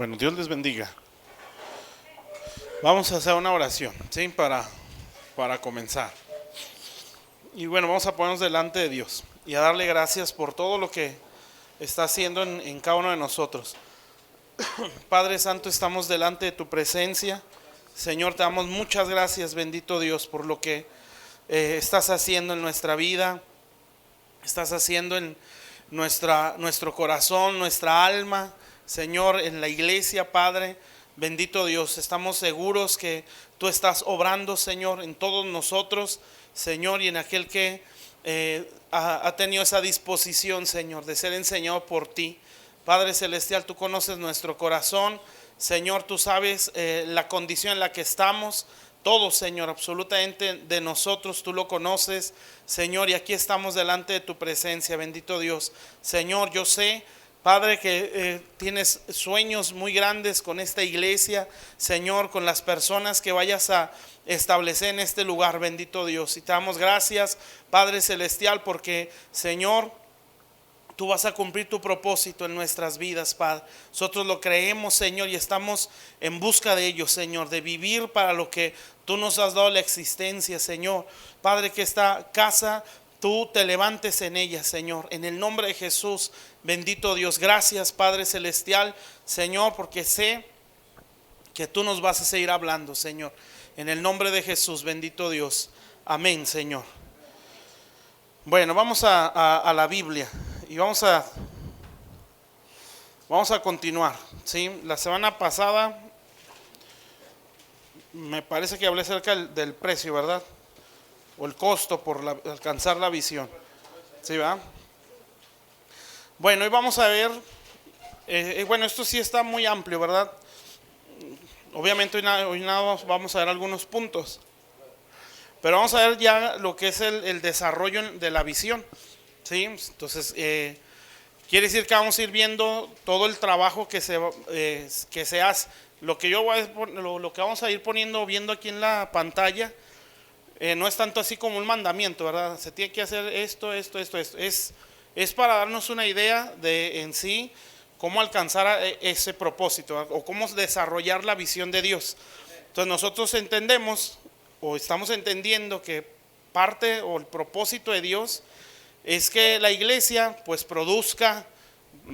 Bueno, Dios les bendiga. Vamos a hacer una oración, ¿sí? Para comenzar. Y bueno, vamos a ponernos delante de Dios y a darle gracias por todo lo que está haciendo en cada uno de nosotros. Padre Santo, estamos delante de tu presencia. Señor, te damos muchas gracias, bendito Dios, por lo que estás haciendo en nuestra vida. Estás haciendo en nuestro corazón, nuestra alma, Señor, en la iglesia, Padre. Bendito Dios, estamos seguros que tú estás obrando, Señor, en todos nosotros, Señor, y en aquel que ha tenido esa disposición, Señor, de ser enseñado por ti. Padre Celestial, tú conoces nuestro corazón, Señor, tú sabes la condición en la que estamos. Todo, Señor, absolutamente de nosotros, tú lo conoces, Señor, y aquí estamos delante de tu presencia, bendito Dios. Señor, yo sé, Padre, que tienes sueños muy grandes con esta iglesia, Señor, con las personas que vayas a establecer en este lugar, bendito Dios. Y te damos gracias, Padre Celestial, porque, Señor, tú vas a cumplir tu propósito en nuestras vidas, Padre. Nosotros lo creemos, Señor, y estamos en busca de ello, Señor, de vivir para lo que tú nos has dado la existencia, Señor. Padre, que esta casa tú te levantes en ella, Señor, en el nombre de Jesús, bendito Dios. Gracias, Padre Celestial, Señor, porque sé que tú nos vas a seguir hablando, Señor. En el nombre de Jesús, bendito Dios. Amén, Señor. Bueno, vamos a la Biblia. Y vamos a continuar, ¿sí? La semana pasada me parece que hablé acerca del precio, ¿verdad? O el costo por alcanzar la visión, ¿sí, va? Bueno, hoy vamos a ver, bueno, esto sí está muy amplio, ¿verdad? Obviamente hoy nada vamos a ver algunos puntos, pero vamos a ver ya lo que es el desarrollo de la visión, ¿sí? Entonces, quiere decir que vamos a ir viendo todo el trabajo que se hace. Lo que vamos a ir viendo aquí en la pantalla, no es tanto así como un mandamiento, ¿verdad? Se tiene que hacer esto. Es para darnos una idea de en sí cómo alcanzar ese propósito, ¿verdad? O cómo desarrollar la visión de Dios. Entonces nosotros entendemos o estamos entendiendo que parte o el propósito de Dios es que la iglesia pues produzca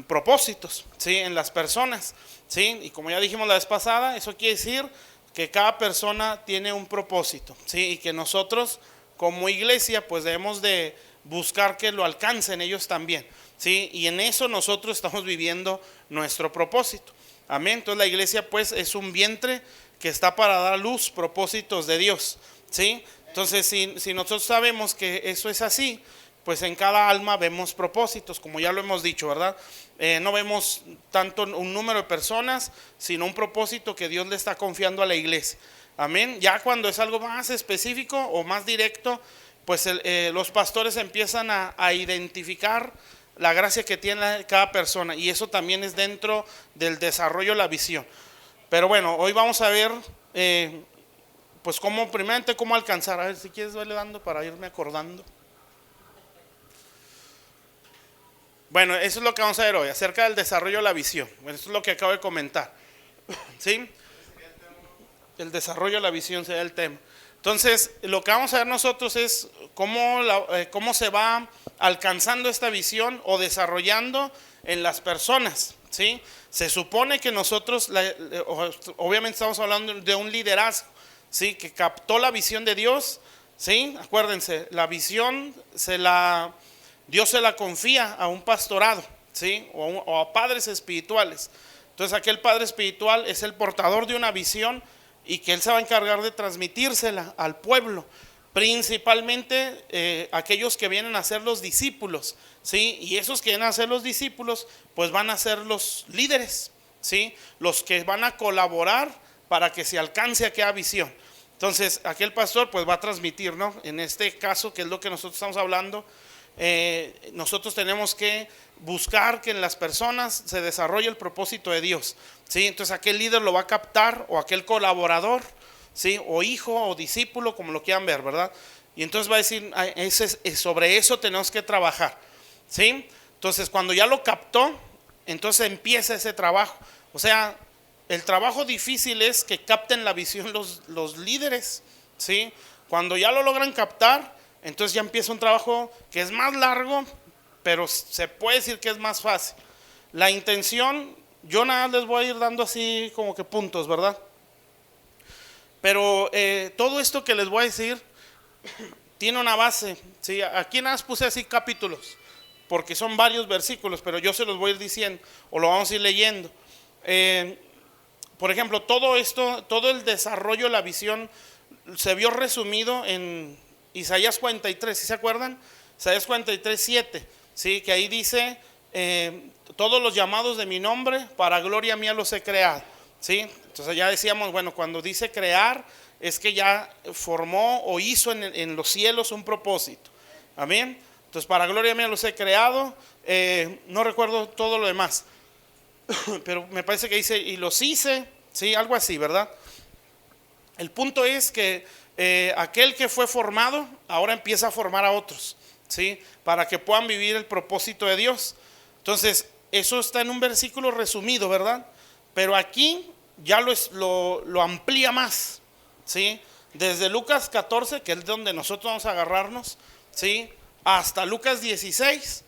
propósitos, ¿sí? En las personas, ¿sí? Y como ya dijimos la vez pasada, eso quiere decir que cada persona tiene un propósito, ¿sí? Y que nosotros como iglesia pues debemos de buscar que lo alcancen ellos también, ¿sí? Y en eso nosotros estamos viviendo nuestro propósito. Amén. Entonces la iglesia pues es un vientre que está para dar a luz propósitos de Dios, ¿sí? Entonces si nosotros sabemos que eso es así, pues en cada alma vemos propósitos, como ya lo hemos dicho, ¿verdad? No vemos tanto un número de personas, sino un propósito que Dios le está confiando a la iglesia. Amén. Ya cuando es algo más específico o más directo, pues los pastores empiezan a identificar la gracia que tiene cada persona, y eso también es dentro del desarrollo de la visión. Pero bueno, hoy vamos a ver pues primeramente cómo alcanzar. A ver, si quieres darle dando para irme acordando. Bueno, eso es lo que vamos a ver hoy, acerca del desarrollo de la visión. Bueno, eso es lo que acabo de comentar, ¿sí? El desarrollo de la visión sería el tema. Entonces, lo que vamos a ver nosotros es cómo se va alcanzando esta visión o desarrollando en las personas, ¿sí? Se supone que nosotros, obviamente estamos hablando de un liderazgo, ¿sí? Que captó la visión de Dios, ¿sí? Acuérdense, la visión Dios se la confía a un pastorado, ¿sí? O a padres espirituales. Entonces aquel padre espiritual es el portador de una visión y que él se va a encargar de transmitírsela al pueblo, principalmente aquellos que vienen a ser los discípulos, ¿sí? Y esos que vienen a ser los discípulos pues van a ser los líderes, ¿sí? Los que van a colaborar para que se alcance aquella visión. Entonces aquel pastor pues va a transmitir, ¿no? En este caso, que es lo que nosotros estamos hablando, nosotros tenemos que buscar que en las personas se desarrolle el propósito de Dios, ¿sí? Entonces aquel líder lo va a captar, o aquel colaborador, ¿sí? O hijo o discípulo, como lo quieran ver, ¿verdad? Y entonces va a decir, sobre eso tenemos que trabajar, ¿sí? Entonces cuando ya lo captó, entonces empieza ese trabajo. O sea, el trabajo difícil es que capten la visión los líderes, ¿sí? Cuando ya lo logran captar, entonces ya empieza un trabajo que es más largo, pero se puede decir que es más fácil. La intención, yo nada les voy a ir dando así como que puntos, ¿verdad? Pero todo esto que les voy a decir tiene una base, ¿sí? Aquí nada más puse así capítulos, porque son varios versículos, pero yo se los voy a ir diciendo, o lo vamos a ir leyendo. Por ejemplo, todo esto, todo el desarrollo de la visión se vio resumido en Isaías 43, ¿sí se acuerdan? Isaías 43, 7, ¿sí? Que ahí dice, todos los llamados de mi nombre, para gloria mía los he creado, ¿sí? Entonces ya decíamos, bueno, cuando dice crear, es que ya formó o hizo en los cielos un propósito, amén. Entonces para gloria mía los he creado, no recuerdo todo lo demás, pero me parece que dice, y los hice, ¿sí? Algo así, ¿verdad? El punto es que aquel que fue formado ahora empieza a formar a otros, ¿sí? Para que puedan vivir el propósito de Dios. Entonces, eso está en un versículo resumido, ¿verdad? Pero aquí ya lo amplía más, ¿sí? Desde Lucas 14, que es donde nosotros vamos a agarrarnos, ¿sí? Hasta Lucas 16.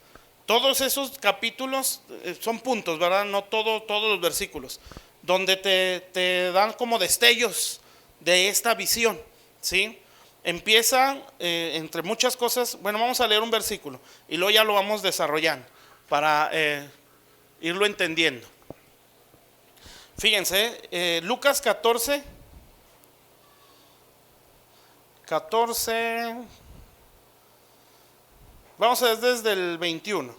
Todos esos capítulos son puntos, ¿verdad? No todos los versículos, donde te dan como destellos de esta visión, ¿sí? Empieza entre muchas cosas. Bueno, vamos a leer un versículo y luego ya lo vamos desarrollando para irlo entendiendo. Fíjense, Lucas 14, vamos a ver desde el 21.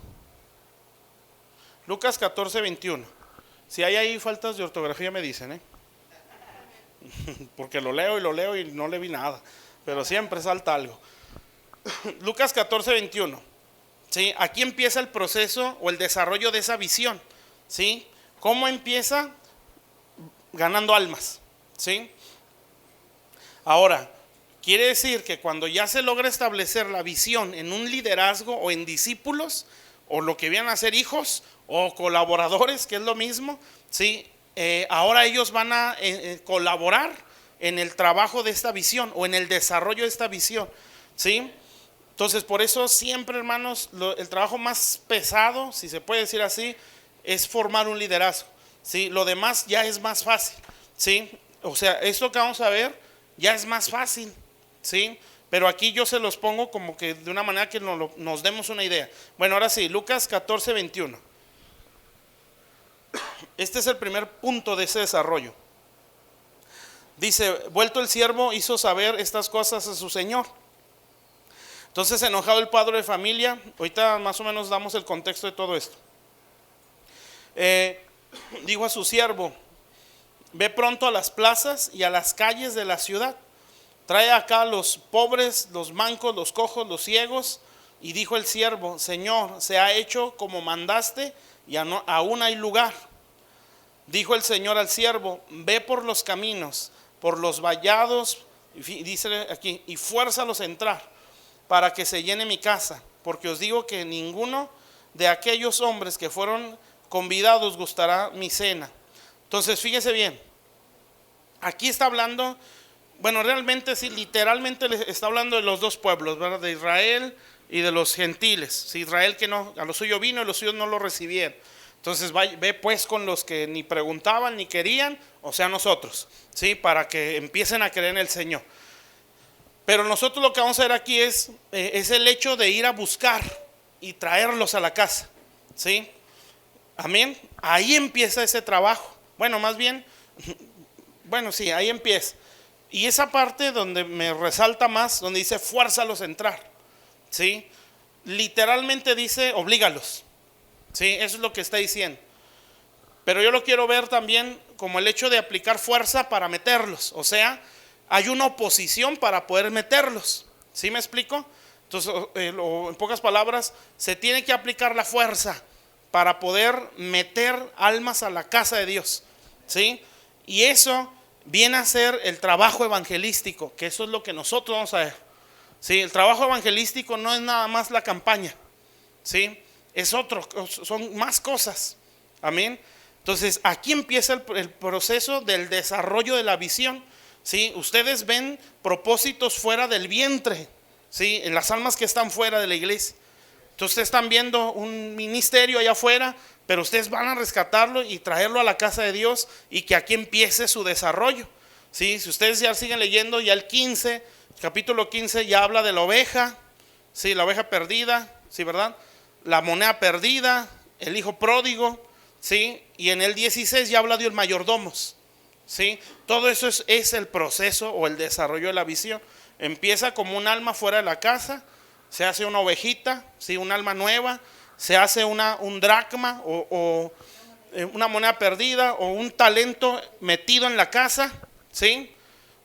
Lucas 14, 21. Si hay ahí faltas de ortografía me dicen, porque lo leo y no le vi nada, pero siempre salta algo. Lucas 14, 21. ¿Sí? Aquí empieza el proceso o el desarrollo de esa visión, ¿sí? ¿Cómo empieza? Ganando almas, ¿sí? Ahora, quiere decir que cuando ya se logra establecer la visión en un liderazgo o en discípulos, o lo que vienen a ser hijos o colaboradores, que es lo mismo, ¿sí? Ahora ellos van a colaborar en el trabajo de esta visión o en el desarrollo de esta visión, ¿sí? Entonces, por eso siempre, hermanos, el trabajo más pesado, si se puede decir así, es formar un liderazgo, ¿sí? Lo demás ya es más fácil, ¿sí? O sea, esto que vamos a ver ya es más fácil, ¿sí? Pero aquí yo se los pongo como que de una manera que nos demos una idea. Bueno, ahora sí, Lucas 14, 21. Este es el primer punto de ese desarrollo. Dice, vuelto el siervo hizo saber estas cosas a su señor. Entonces, enojado el padre de familia, ahorita más o menos damos el contexto de todo esto. Dijo a su siervo, ve pronto a las plazas y a las calles de la ciudad. Trae acá los pobres, los mancos, los cojos, los ciegos. Y dijo el siervo, Señor, se ha hecho como mandaste y aún hay lugar. Dijo el Señor al siervo, ve por los caminos, por los vallados, dice aquí, y fuérzalos a entrar, para que se llene mi casa. Porque os digo que ninguno de aquellos hombres que fueron convidados gustará mi cena. Entonces, fíjese bien, aquí está hablando, bueno, realmente sí, literalmente está hablando de los dos pueblos, ¿verdad? De Israel y de los gentiles. Si Israel que no, a lo suyo vino y los suyos no lo recibieron. Entonces ve pues con los que ni preguntaban ni querían, o sea nosotros, ¿sí? Para que empiecen a creer en el Señor. Pero nosotros lo que vamos a ver aquí es el hecho de ir a buscar y traerlos a la casa, ¿sí? Amén. Ahí empieza ese trabajo. Bueno, más bien, bueno, sí, ahí empieza. Y esa parte donde me resalta más, donde dice fuérzalos a entrar, ¿sí? Literalmente dice oblígalos, ¿sí? Eso es lo que está diciendo. Pero yo lo quiero ver también como el hecho de aplicar fuerza para meterlos. O sea, hay una oposición para poder meterlos, ¿sí me explico? Entonces, en pocas palabras, se tiene que aplicar la fuerza para poder meter almas a la casa de Dios, ¿sí? Y eso viene a ser el trabajo evangelístico, que eso es lo que nosotros vamos a ver, ¿sí? El trabajo evangelístico no es nada más la campaña, ¿sí? Es otro, son más cosas, amén. Entonces aquí empieza el proceso del desarrollo de la visión, ¿sí? Ustedes ven propósitos fuera del vientre, ¿sí? En las almas que están fuera de la iglesia. Entonces ustedes están viendo un ministerio allá afuera, pero ustedes van a rescatarlo y traerlo a la casa de Dios, y que aquí empiece su desarrollo, ¿sí? Si ustedes ya siguen leyendo, ya el capítulo 15 ya habla de la oveja, ¿sí? La oveja perdida, ¿sí, verdad? La moneda perdida, el hijo pródigo, ¿sí? Y en el 16 ya habla de los mayordomos, ¿sí? Todo eso es el proceso o el desarrollo de la visión. Empieza como un alma fuera de la casa, se hace una ovejita, ¿sí? Un alma nueva, se hace un dracma o una moneda perdida, o un talento metido en la casa, ¿sí?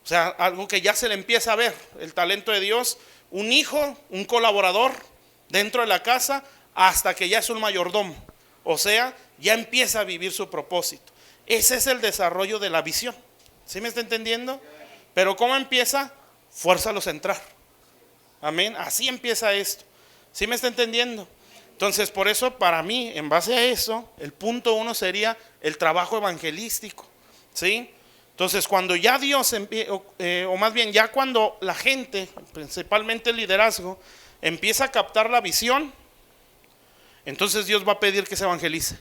O sea, algo que ya se le empieza a ver, el talento de Dios, un hijo, un colaborador dentro de la casa, hasta que ya es un mayordomo. O sea, ya empieza a vivir su propósito. Ese es el desarrollo de la visión. ¿Sí me está entendiendo? Pero ¿cómo empieza? Fuérzalos a entrar. Amén. Así empieza esto. ¿Sí me está entendiendo? Entonces, por eso, para mí, en base a eso, el punto 1 sería el trabajo evangelístico, ¿sí? Entonces, cuando ya Dios, o más bien ya cuando la gente, principalmente el liderazgo, empieza a captar la visión, entonces Dios va a pedir que se evangelice.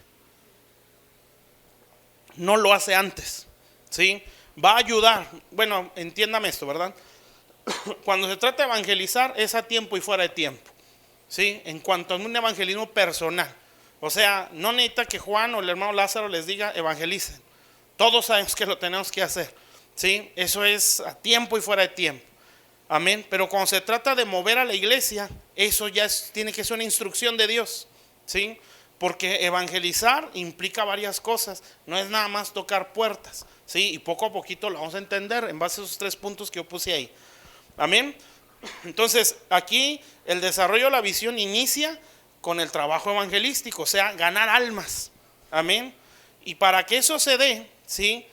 No lo hace antes, ¿sí? Va a ayudar. Bueno, entiéndame esto, ¿verdad? Cuando se trata de evangelizar, es a tiempo y fuera de tiempo, ¿sí? En cuanto a un evangelismo personal. O sea, no necesita que Juan o el hermano Lázaro les diga evangelicen. Todos sabemos que lo tenemos que hacer, ¿sí? Eso es a tiempo y fuera de tiempo. Amén. Pero cuando se trata de mover a la iglesia, eso ya tiene que ser una instrucción de Dios, ¿sí? Porque evangelizar implica varias cosas. No es nada más tocar puertas, ¿sí? Y poco a poquito lo vamos a entender en base a esos 3 puntos que yo puse ahí. Amén. Entonces aquí el desarrollo de la visión inicia con el trabajo evangelístico, o sea, ganar almas. Amén. Y para que eso se dé, ¿sí?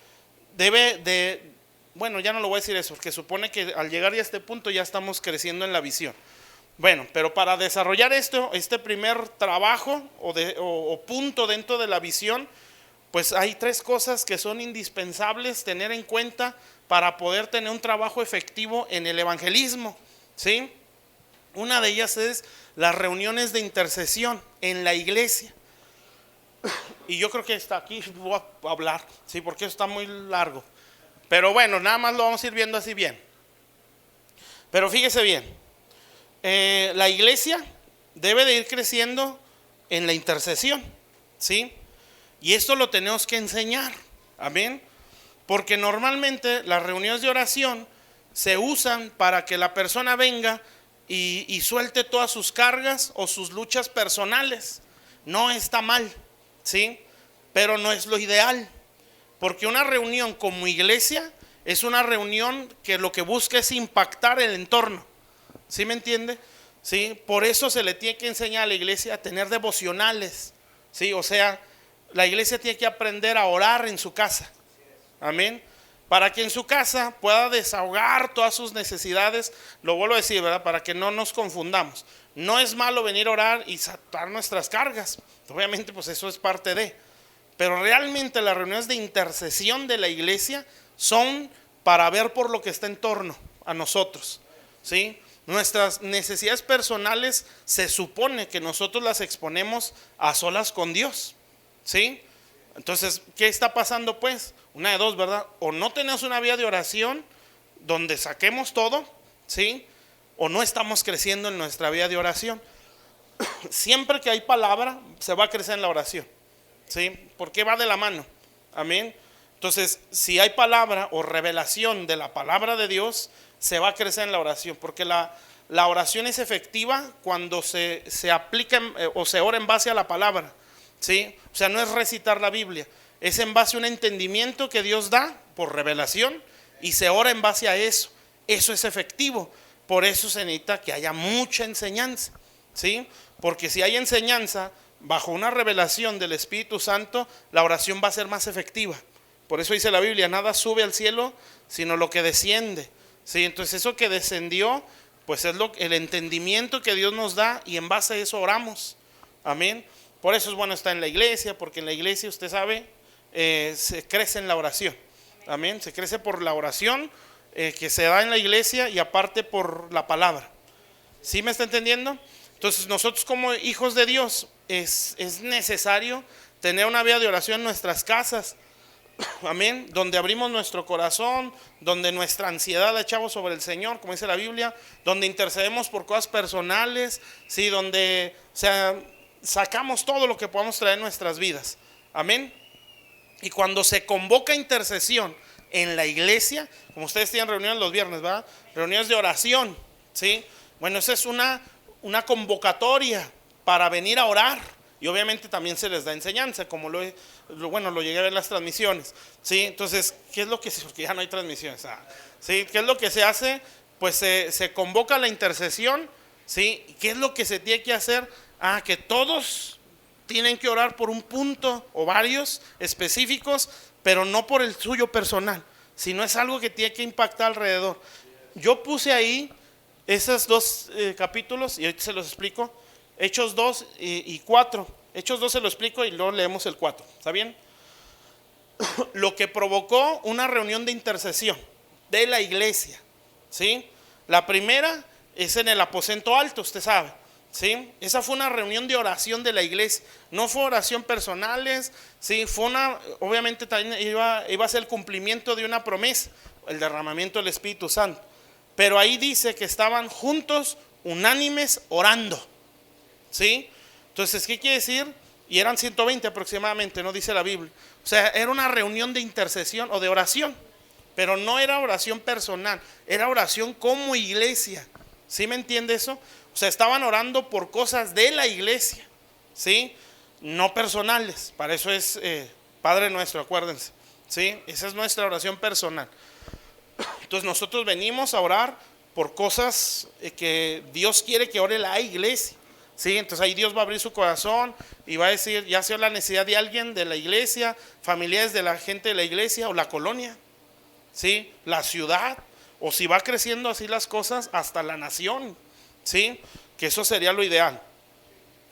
Debe de, bueno, ya no lo voy a decir eso, porque supone que al llegar ya a este punto ya estamos creciendo en la visión. Bueno, pero para desarrollar este primer trabajo o punto dentro de la visión, pues hay 3 cosas que son indispensables tener en cuenta para poder tener un trabajo efectivo en el evangelismo, ¿sí? Una de ellas es las reuniones de intercesión en la iglesia. Y yo creo que está aquí, voy a hablar, ¿sí? Porque eso está muy largo. Pero bueno, nada más lo vamos a ir viendo así bien. Pero fíjese bien, la iglesia debe de ir creciendo en la intercesión, ¿sí? Y esto lo tenemos que enseñar, amén. Porque normalmente las reuniones de oración se usan para que la persona venga y suelte todas sus cargas o sus luchas personales. No está mal, ¿sí? Pero no es lo ideal. Porque una reunión como iglesia es una reunión que lo que busca es impactar el entorno. ¿Sí me entiende? ¿Sí? Por eso se le tiene que enseñar a la iglesia a tener devocionales, ¿sí? O sea, la iglesia tiene que aprender a orar en su casa. Amén. Para que en su casa pueda desahogar todas sus necesidades. Lo vuelvo a decir, ¿verdad? Para que no nos confundamos. No es malo venir a orar y sacar nuestras cargas. Obviamente, pues eso es parte de. Pero realmente las reuniones de intercesión de la iglesia son para ver por lo que está en torno a nosotros, ¿sí? Nuestras necesidades personales se supone que nosotros las exponemos a solas con Dios, ¿sí? Entonces, ¿qué está pasando pues? Una de dos, ¿verdad? O no tenemos una vida de oración donde saquemos todo, ¿sí? O no estamos creciendo en nuestra vida de oración. Siempre que hay palabra, se va a crecer en la oración, ¿sí? Porque va de la mano, amén. Entonces, si hay palabra o revelación de la palabra de Dios, se va a crecer en la oración. Porque la oración es efectiva cuando se aplica o se ora en base a la palabra, ¿sí? O sea, no es recitar la Biblia, es en base a un entendimiento que Dios da por revelación y se ora en base a eso. Eso es efectivo. Por eso se necesita que haya mucha enseñanza, ¿sí? Porque si hay enseñanza bajo una revelación del Espíritu Santo, la oración va a ser más efectiva. Por eso dice la Biblia, nada sube al cielo sino lo que desciende, ¿sí? Entonces eso que descendió, pues es el entendimiento que Dios nos da, y en base a eso oramos, amén. Por eso es bueno estar en la iglesia, porque en la iglesia usted sabe, se crece en la oración. Amén. Se crece por la oración que se da en la iglesia y aparte por la palabra. ¿Sí me está entendiendo? Entonces nosotros como hijos de Dios es necesario tener una vida de oración en nuestras casas. Amén. Donde abrimos nuestro corazón, donde nuestra ansiedad la echamos sobre el Señor, como dice la Biblia, donde intercedemos por cosas personales, sí, donde, o sea, sacamos todo lo que podamos traer en nuestras vidas. Amén. Y cuando se convoca intercesión en la iglesia, como ustedes tienen reuniones los viernes, ¿verdad? Reuniones de oración, ¿sí? Bueno, esa es una convocatoria para venir a orar. Y obviamente también se les da enseñanza, como lo llegué a ver en las transmisiones, ¿sí? Entonces, ¿qué es lo que se, porque ya no hay transmisiones, ¿sí? ¿Qué es lo que se hace? Pues se convoca la intercesión, ¿sí? ¿Qué es lo que se tiene que hacer? Que todos tienen que orar por un punto o varios específicos, pero no por el suyo personal, sino es algo que tiene que impactar alrededor. Yo puse ahí esos dos capítulos y ahorita se los explico. Hechos 2 y 4. Hechos 2 se lo explico y luego leemos el 4. ¿Está bien? Lo que provocó una reunión de intercesión de la iglesia, ¿sí? La primera es en el aposento alto, usted sabe, ¿sí? Esa fue una reunión de oración de la iglesia. No fue oración personales, ¿sí? Fue obviamente también iba a ser el cumplimiento de una promesa, el derramamiento del Espíritu Santo. Pero ahí dice que estaban juntos, unánimes, orando. ¿Sí? Entonces, ¿qué quiere decir? Y eran 120 aproximadamente, no dice la Biblia. O sea, era una reunión de intercesión o de oración, pero no era oración personal, era oración como iglesia. ¿Sí me entiende eso? O sea, estaban orando por cosas de la iglesia, ¿sí? No personales. Para eso es Padre Nuestro, acuérdense, ¿sí? Esa es nuestra oración personal. Entonces nosotros venimos a orar por cosas que Dios quiere que ore la iglesia. Sí, entonces ahí Dios va a abrir su corazón y va a decir, ya sea la necesidad de alguien de la iglesia, familiares de la gente de la iglesia o la colonia, ¿sí? La ciudad, o si va creciendo así las cosas, hasta la nación, ¿sí? Que eso sería lo ideal.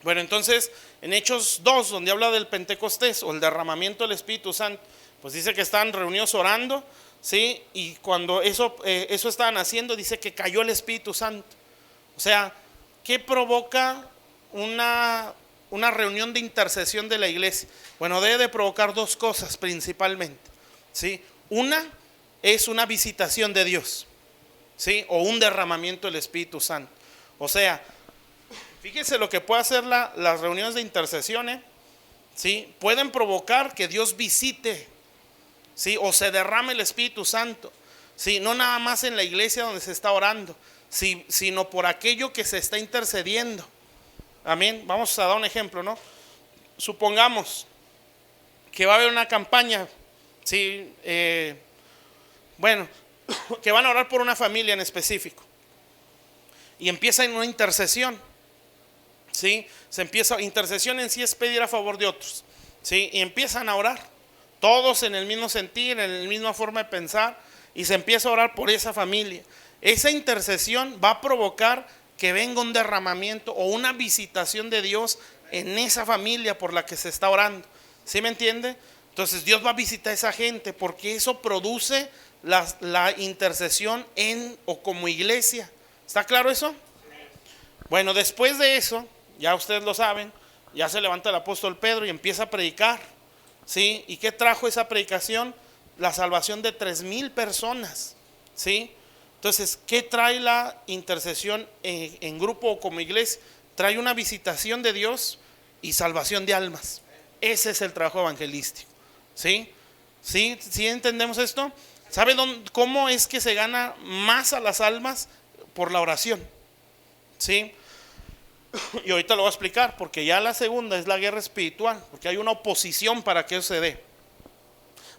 Bueno, entonces en Hechos 2, donde habla del Pentecostés o el derramamiento del Espíritu Santo, pues dice que están reunidos orando, ¿sí? Y cuando eso estaban haciendo, dice que cayó el Espíritu Santo. O sea, ¿qué provoca una reunión de intercesión de la iglesia? Bueno, debe de provocar dos cosas principalmente, ¿sí? Una es una visitación de Dios, ¿sí? O un derramamiento del Espíritu Santo. O sea, fíjense lo que puede hacer las reuniones de intercesión, ¿sí? Pueden provocar que Dios visite, ¿sí? O se derrame el Espíritu Santo, ¿sí? No nada más en la iglesia donde se está orando, sino por aquello que se está intercediendo. Amén. Vamos a dar un ejemplo, ¿no? Supongamos que va a haber una campaña, ¿sí? Bueno, que van a orar por una familia en específico y empieza en una intercesión, ¿sí? Intercesión en sí es pedir a favor de otros, ¿sí? Y empiezan a orar todos en el mismo sentir, en la misma forma de pensar, y se empieza a orar por esa familia. Esa intercesión va a provocar que venga un derramamiento o una visitación de Dios en esa familia por la que se está orando. ¿Sí me entiende? Entonces Dios va a visitar a esa gente porque eso produce la intercesión en o como iglesia. ¿Está claro eso? Bueno, después de eso, ya ustedes lo saben, ya se levanta el apóstol Pedro y empieza a predicar, ¿sí? ¿Y qué trajo esa predicación? La salvación de 3,000 personas, ¿sí? Entonces, ¿qué trae la intercesión en grupo o como iglesia? Trae una visitación de Dios y salvación de almas. Ese es el trabajo evangelístico, ¿sí? ¿Sí? ¿Sí entendemos esto? ¿Sabe cómo es que se gana más a las almas? Por la oración, ¿sí? Y ahorita lo voy a explicar, porque ya la segunda es la guerra espiritual, porque hay una oposición para que eso se dé.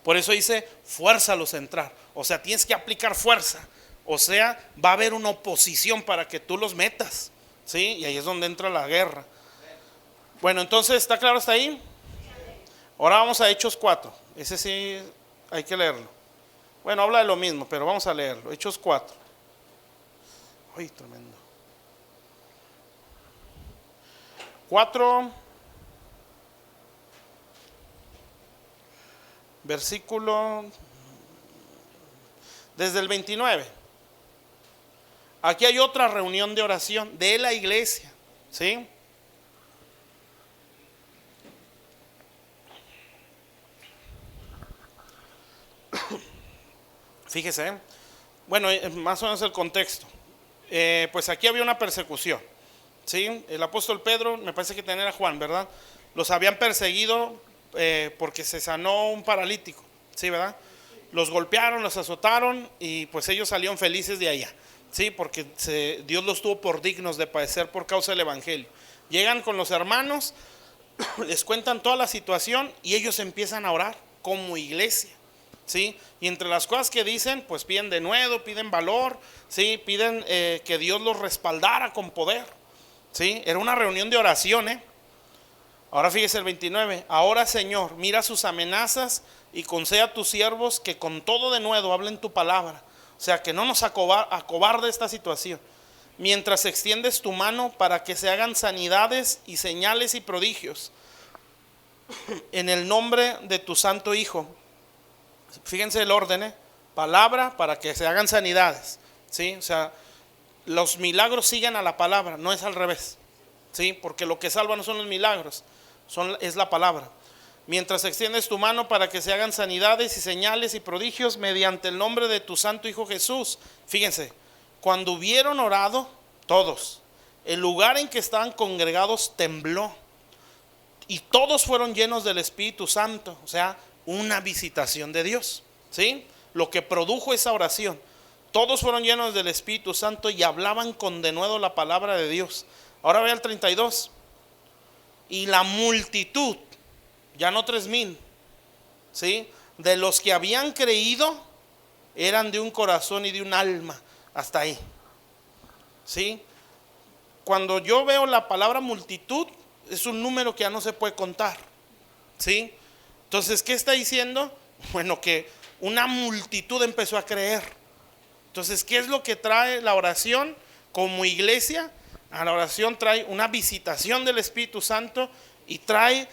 Por eso dice, fuérzalos a entrar. O sea, tienes que aplicar fuerza. O sea, va a haber una oposición para que tú los metas, ¿sí? Y ahí es donde entra la guerra. Bueno, entonces, ¿está claro hasta ahí? Ahora vamos a Hechos 4. Ese sí hay que leerlo. Bueno, habla de lo mismo, pero vamos a leerlo. Hechos 4. Uy, tremendo. 4. versículo, desde el 29. Aquí hay otra reunión de oración de la iglesia, ¿sí? Fíjese, bueno, más o menos el contexto. Pues aquí había una persecución, ¿sí? El apóstol Pedro, me parece que tenía a Juan, ¿verdad? Los habían perseguido porque se sanó un paralítico, ¿sí, verdad? Los golpearon, los azotaron y pues ellos salieron felices de allá, ¿sí? Porque Dios los tuvo por dignos de padecer por causa del evangelio. Llegan con los hermanos, les cuentan toda la situación y ellos empiezan a orar como iglesia, ¿sí? Y entre las cosas que dicen, pues piden denuedo, piden valor, ¿sí? Piden que Dios los respaldara con poder, ¿sí? Era una reunión de oración, Ahora fíjese el 29. Ahora, Señor, mira sus amenazas y concede a tus siervos que con todo denuedo hablen tu palabra. O sea, que no nos acobarde esta situación. Mientras extiendes tu mano para que se hagan sanidades y señales y prodigios en el nombre de tu santo Hijo. Fíjense el orden, palabra para que se hagan sanidades, ¿sí? O sea, los milagros siguen a la palabra, no es al revés, ¿sí? Porque lo que salva no son los milagros, es la palabra. Mientras extiendes tu mano para que se hagan sanidades y señales y prodigios mediante el nombre de tu santo Hijo Jesús. Fíjense, cuando hubieron orado todos, el lugar en que estaban congregados tembló y todos fueron llenos del Espíritu Santo. O sea, una visitación de Dios, ¿sí? Lo que produjo esa oración. Todos fueron llenos del Espíritu Santo y hablaban con denuedo la palabra de Dios. Ahora ve al 32. Y la multitud, ya no 3,000, ¿sí? De los que habían creído eran de un corazón y de un alma. Hasta ahí, ¿sí? Cuando yo veo la palabra multitud, es un número que ya no se puede contar, ¿sí? Entonces, ¿qué está diciendo? Bueno, que una multitud empezó a creer. Entonces, ¿qué es lo que trae la oración como iglesia? A la oración trae una visitación del Espíritu Santo y trae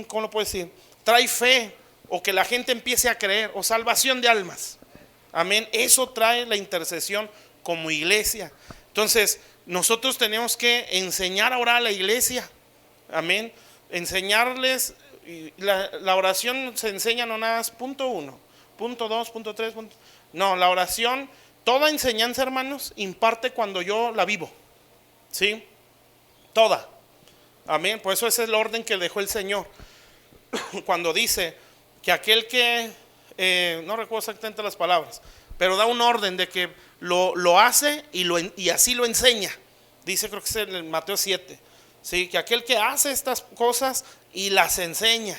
¿cómo lo puedo decir? Trae fe, o que la gente empiece a creer, o salvación de almas. Amén. Eso trae la intercesión como iglesia. Entonces, nosotros tenemos que enseñar a orar a la iglesia. Amén. Enseñarles. La oración se enseña no nada más punto 1, punto 2, punto 3, no, la oración, toda enseñanza, hermanos, imparte cuando yo la vivo, ¿sí? Toda. Amén. Por eso ese es el orden que dejó el Señor cuando dice que aquel que no recuerdo exactamente las palabras, pero da un orden de que lo hace y así lo enseña. Dice, creo que es en Mateo 7, ¿sí? Que aquel que hace estas cosas y las enseña,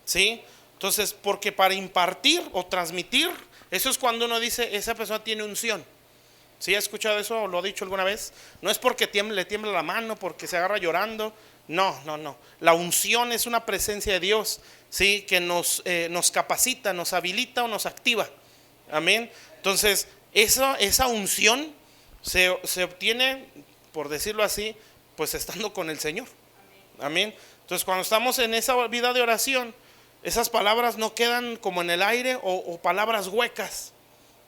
¿sí? Entonces, porque para impartir o transmitir, eso es cuando uno dice, esa persona tiene unción. ¿Sí ha escuchado eso o lo ha dicho alguna vez? No es porque le tiembla la mano, porque se agarra llorando. No. La unción es una presencia de Dios, ¿sí? Que nos capacita, nos habilita o nos activa. Amén. Entonces, esa unción se obtiene, por decirlo así, pues estando con el Señor. Amén. Entonces, cuando estamos en esa vida de oración, esas palabras no quedan como en el aire o palabras huecas,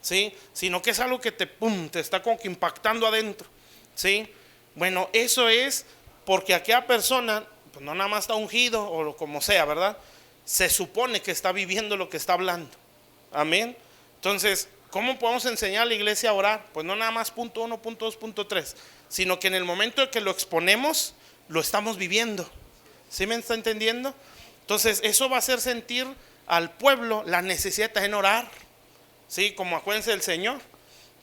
¿sí? Sino que es algo que te está como que impactando adentro, ¿sí? Bueno, eso es porque aquella persona, pues no nada más está ungido o como sea, ¿verdad? Se supone que está viviendo lo que está hablando. Amén. Entonces, ¿cómo podemos enseñar a la iglesia a orar? Pues no nada más punto 1, punto 2, punto 3, sino que en el momento en que lo exponemos, lo estamos viviendo. ¿Sí me está entendiendo? Entonces, eso va a hacer sentir al pueblo la necesidad de también orar. Sí, como acuérdense del Señor.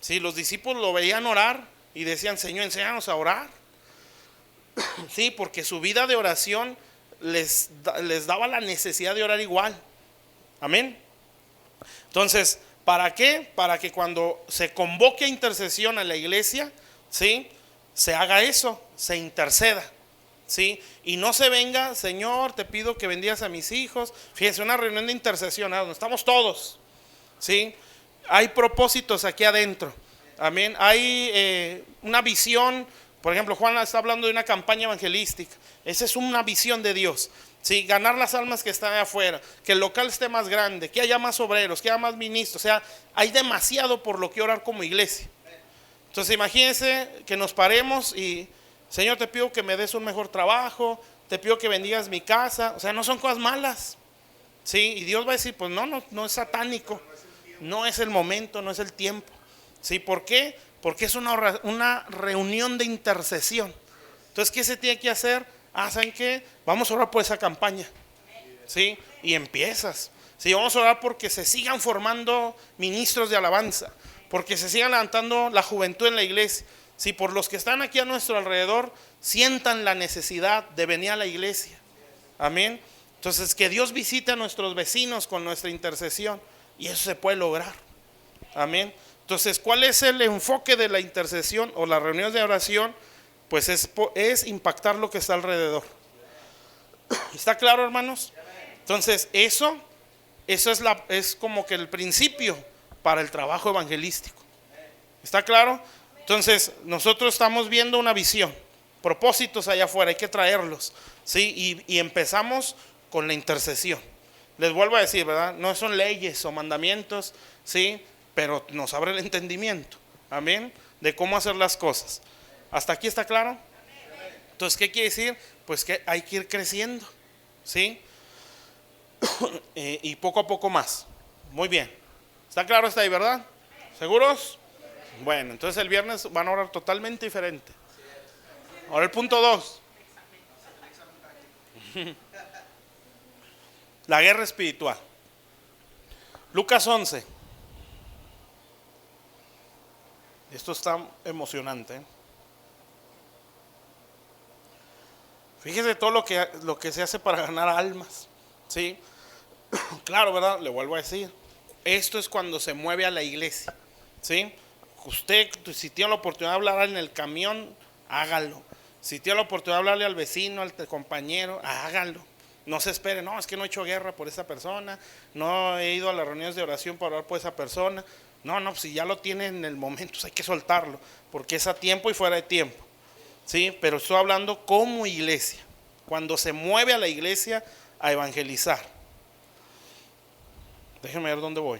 Sí, los discípulos lo veían orar y decían, Señor, enséñanos a orar. Sí, porque su vida de oración les daba la necesidad de orar igual. Amén. Entonces, ¿para qué? Para que cuando se convoque a intercesión a la iglesia, ¿sí? Se haga eso, se interceda. ¿Sí? Y no se venga, Señor, te pido que bendigas a mis hijos. Fíjense, una reunión de intercesión, donde estamos todos, ¿sí? Hay propósitos aquí adentro. Amén. Hay una visión. Por ejemplo, Juan está hablando de una campaña evangelística. Esa es una visión de Dios, Sí, ganar las almas que están de afuera, que el local esté más grande, que haya más obreros, que haya más ministros. O sea, hay demasiado por lo que orar como iglesia. Entonces imagínense que nos paremos y, Señor, te pido que me des un mejor trabajo, te pido que bendigas mi casa. O sea, no son cosas malas. Sí, y Dios va a decir, pues no es satánico, no es el momento, no es el tiempo. Sí, ¿por qué? Porque es una reunión de intercesión. Entonces, ¿qué se tiene que hacer? ¿Saben qué? Vamos a orar por esa campaña. ¿Sí? Y empiezas. Sí, vamos a orar porque se sigan formando ministros de alabanza, porque se sigan levantando la juventud en la iglesia. Sí, por los que están aquí a nuestro alrededor, sientan la necesidad de venir a la iglesia. Amén. Entonces, que Dios visite a nuestros vecinos con nuestra intercesión, y eso se puede lograr. Amén. Entonces, ¿cuál es el enfoque de la intercesión o las reuniones de oración? Pues es impactar lo que está alrededor. ¿Está claro, hermanos? Entonces, eso es como que el principio para el trabajo evangelístico. ¿Está claro? Entonces, nosotros estamos viendo una visión, propósitos allá afuera, hay que traerlos, ¿sí? Y empezamos con la intercesión. Les vuelvo a decir, ¿verdad? No son leyes o mandamientos, ¿sí? Pero nos abre el entendimiento, amén, de cómo hacer las cosas. ¿Hasta aquí está claro? Entonces, ¿qué quiere decir? Pues que hay que ir creciendo, ¿sí? Y poco a poco más. Muy bien. ¿Está claro hasta ahí, verdad? ¿Seguros? Bueno, entonces el viernes van a orar totalmente diferente. Ahora el punto 2. La guerra espiritual. Lucas 11. Esto está emocionante, ¿eh? Fíjese todo lo que se hace para ganar almas, ¿sí? Claro, ¿verdad? Le vuelvo a decir, esto es cuando se mueve a la iglesia, ¿sí? Usted, si tiene la oportunidad de hablar en el camión, hágalo. Si tiene la oportunidad de hablarle al vecino, al compañero, hágalo. No se espere, no, es que no he hecho guerra por esa persona, no he ido a las reuniones de oración para orar por esa persona. No, si ya lo tiene en el momento, pues hay que soltarlo, porque es a tiempo y fuera de tiempo. Sí, pero estoy hablando como iglesia, cuando se mueve a la iglesia a evangelizar. Déjenme ver dónde voy.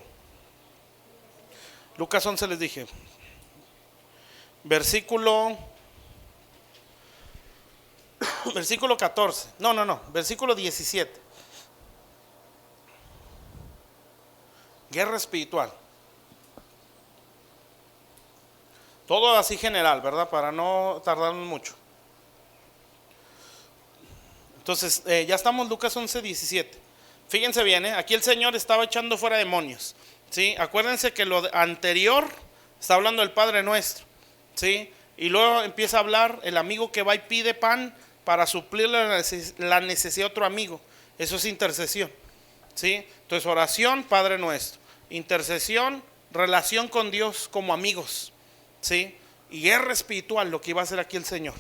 Lucas 11 les dije, versículo 14, versículo 17. Guerra espiritual. Todo así general, ¿verdad? Para no tardarnos mucho. Entonces, ya estamos Lucas 11, 17. Fíjense bien, aquí el Señor estaba echando fuera demonios, ¿sí? Acuérdense que lo anterior está hablando del Padre Nuestro, ¿sí? Y luego empieza a hablar el amigo que va y pide pan para suplir la necesidad de otro amigo. Eso es intercesión, ¿sí? Entonces, oración, Padre Nuestro. Intercesión, relación con Dios como amigos, ¿sí? Y guerra espiritual, lo que iba a hacer aquí el Señor.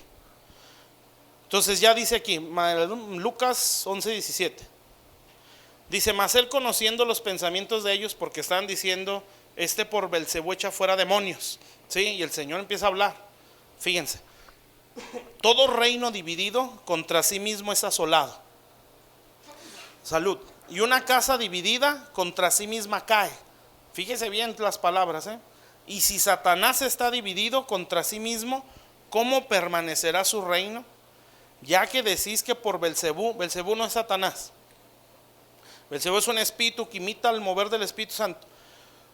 Entonces ya dice aquí, Lucas 11, 17. Dice, mas él conociendo los pensamientos de ellos, porque estaban diciendo, por Belcebú echa fuera demonios, ¿sí? Y el Señor empieza a hablar. Fíjense, todo reino dividido contra sí mismo es asolado. Salud. Y una casa dividida contra sí misma cae. Fíjese bien las palabras, Y si Satanás está dividido contra sí mismo, ¿cómo permanecerá su reino? Ya que decís que por Belcebú no es Satanás. Belcebú es un espíritu que imita el mover del Espíritu Santo.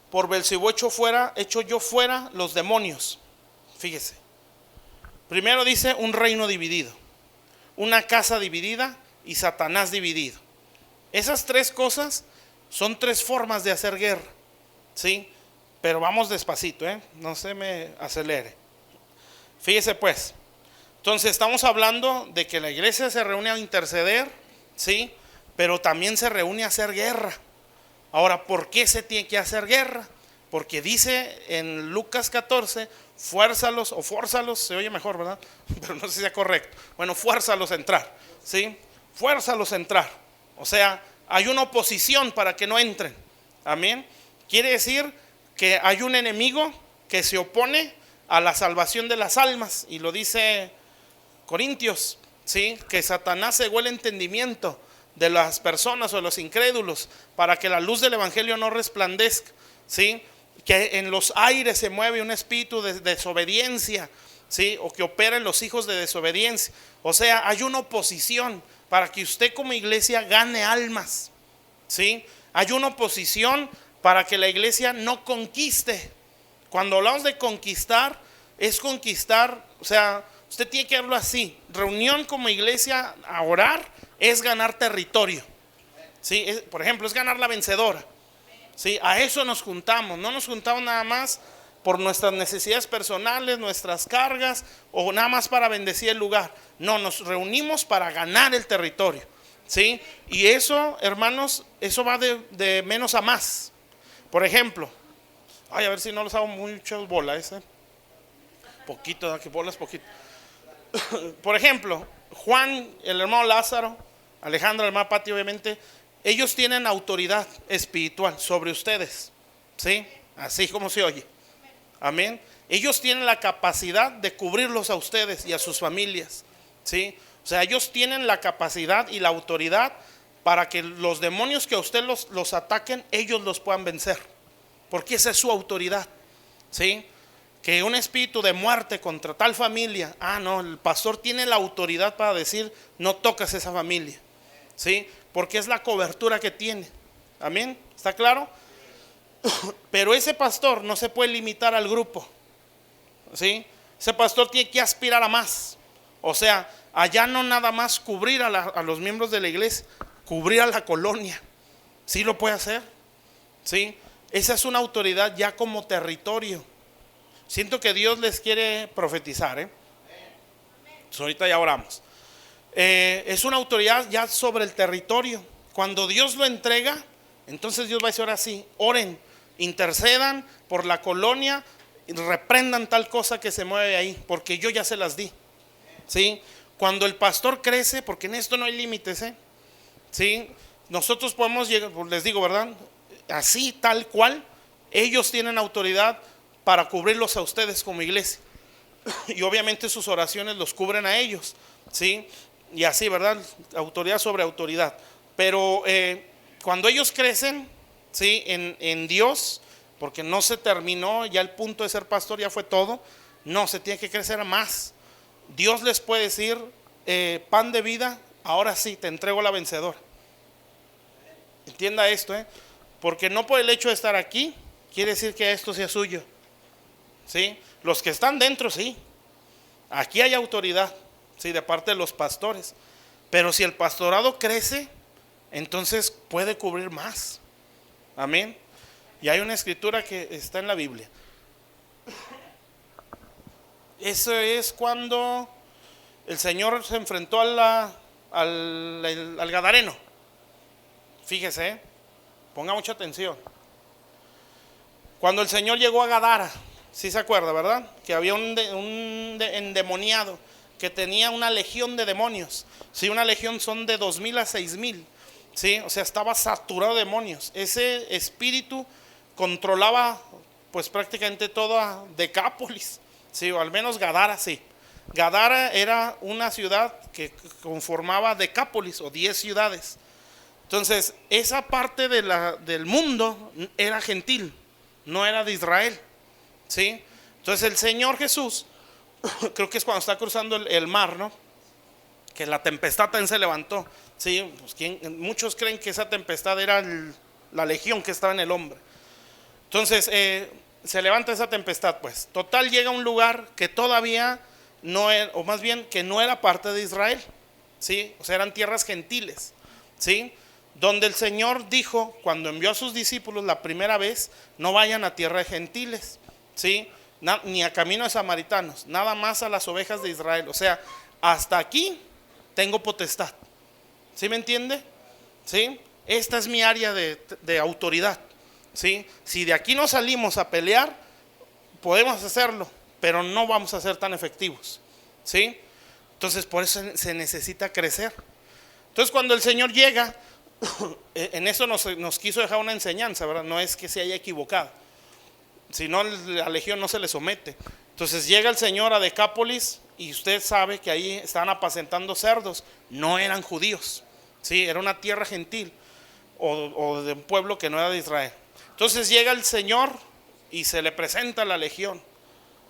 Por Belcebú echo yo fuera los demonios. Fíjese. Primero dice un reino dividido, una casa dividida y Satanás dividido. Esas tres cosas son tres formas de hacer guerra, ¿sí? Pero vamos despacito, no se me acelere. Fíjese pues. Entonces estamos hablando de que la iglesia se reúne a interceder, ¿sí? Pero también se reúne a hacer guerra. Ahora, ¿por qué se tiene que hacer guerra? Porque dice en Lucas 14, fuérzalos o fórzalos, se oye mejor, ¿verdad? Pero no sé si sea correcto. Bueno, fuérzalos a entrar, ¿sí? Fuérzalos a entrar. O sea, hay una oposición para que no entren. Amén. Quiere decir que hay un enemigo que se opone a la salvación de las almas. Y lo dice Corintios, ¿sí? Que Satanás cegó el entendimiento de las personas o de los incrédulos, para que la luz del evangelio no resplandezca, ¿sí? Que en los aires se mueve un espíritu de desobediencia, ¿sí? O que opera en los hijos de desobediencia. O sea, hay una oposición para que usted como iglesia gane almas, ¿sí? Hay una oposición para que la iglesia no conquiste. Cuando hablamos de conquistar, es conquistar, o sea, usted tiene que verlo así. Reunión como iglesia a orar es ganar territorio, ¿sí? Por ejemplo, es ganar la vencedora, ¿sí? A eso nos juntamos. No nos juntamos nada más por nuestras necesidades personales, nuestras cargas, o nada más para bendecir el lugar. No, nos reunimos para ganar el territorio, ¿sí? Y eso, hermanos, eso va de menos a más. Por ejemplo, a ver si no les hago muchas bolas, poquito, que bolas poquito. Por ejemplo, Juan, el hermano Lázaro, Alejandra, el hermano Pati, obviamente, ellos tienen autoridad espiritual sobre ustedes, ¿sí? Así como se oye. Amén. Ellos tienen la capacidad de cubrirlos a ustedes y a sus familias, ¿sí? O sea, ellos tienen la capacidad y la autoridad para que los demonios que a usted los ataquen, ellos los puedan vencer, porque esa es su autoridad, ¿sí? Que un espíritu de muerte contra tal familia, no, el pastor tiene la autoridad para decir, no tocas esa familia, ¿sí? Porque es la cobertura que tiene. Amén, ¿está claro? Pero ese pastor no se puede limitar al grupo, ¿sí? Ese pastor tiene que aspirar a más. O sea, allá no nada más cubrir a los miembros de la iglesia, cubrir a la colonia. ¿Sí lo puede hacer? ¿Sí? Esa es una autoridad ya como territorio. Siento que Dios les quiere profetizar, Entonces, ahorita ya oramos. Es una autoridad ya sobre el territorio. Cuando Dios lo entrega, entonces Dios va a decir ahora sí, oren, intercedan por la colonia, reprendan tal cosa que se mueve ahí, porque yo ya se las di, ¿sí? Cuando el pastor crece, porque en esto no hay límites, ¿sí? Nosotros podemos llegar, les digo, ¿verdad? Así, tal cual, ellos tienen autoridad para cubrirlos a ustedes como iglesia. Y obviamente sus oraciones los cubren a ellos, ¿sí? Y así, ¿verdad? Autoridad sobre autoridad. Pero cuando ellos crecen, ¿sí? En Dios, porque no se terminó ya el punto de ser pastor, ya fue todo. No, se tiene que crecer más. Dios les puede decir, pan de vida, ahora sí, te entrego la vencedora. Entienda esto, porque no por el hecho de estar aquí, quiere decir que esto sea suyo, ¿sí? Los que están dentro, sí. Aquí hay autoridad, sí, de parte de los pastores. Pero si el pastorado crece, entonces puede cubrir más. Amén. Y hay una escritura que está en la Biblia. Eso es cuando el Señor se enfrentó al Gadareno. Fíjese, ponga mucha atención. Cuando el Señor llegó a Gadara, ¿sí se acuerda, verdad? Que había un endemoniado que tenía una legión de demonios. Sí, una legión son de 2,000 a 6,000. Sí, o sea, estaba saturado de demonios. Ese espíritu controlaba pues prácticamente toda Decápolis, sí, o al menos Gadara, sí. Gadara era una ciudad que conformaba Decápolis o 10 ciudades. Entonces, esa parte del mundo era gentil, no era de Israel, ¿sí? Entonces el Señor Jesús, creo que es cuando está cruzando el mar, ¿no? Que la tempestad también se levantó, ¿sí? Pues muchos creen que esa tempestad era la legión que estaba en el hombre. Entonces se levanta esa tempestad, pues. Total, llega a un lugar que todavía no era, o más bien que no era parte de Israel, ¿sí? O sea, eran tierras gentiles, ¿sí? Donde el Señor dijo, cuando envió a sus discípulos la primera vez, no vayan a tierra de gentiles, ¿sí? Ni a camino de samaritanos, nada más a las ovejas de Israel. O sea, hasta aquí tengo potestad. ¿Sí me entiende? ¿Sí? Esta es mi área de autoridad, ¿sí? Si de aquí no salimos a pelear, podemos hacerlo, pero no vamos a ser tan efectivos, ¿sí? Entonces por eso se necesita crecer. Entonces cuando el Señor llega, en eso nos quiso dejar una enseñanza, ¿verdad? No es que se haya equivocado, sino la legión no se le somete. Entonces llega el Señor a Decápolis y usted sabe que ahí estaban apacentando cerdos, no eran judíos, ¿sí? Era una tierra gentil o de un pueblo que no era de Israel. Entonces llega el Señor y se le presenta la legión.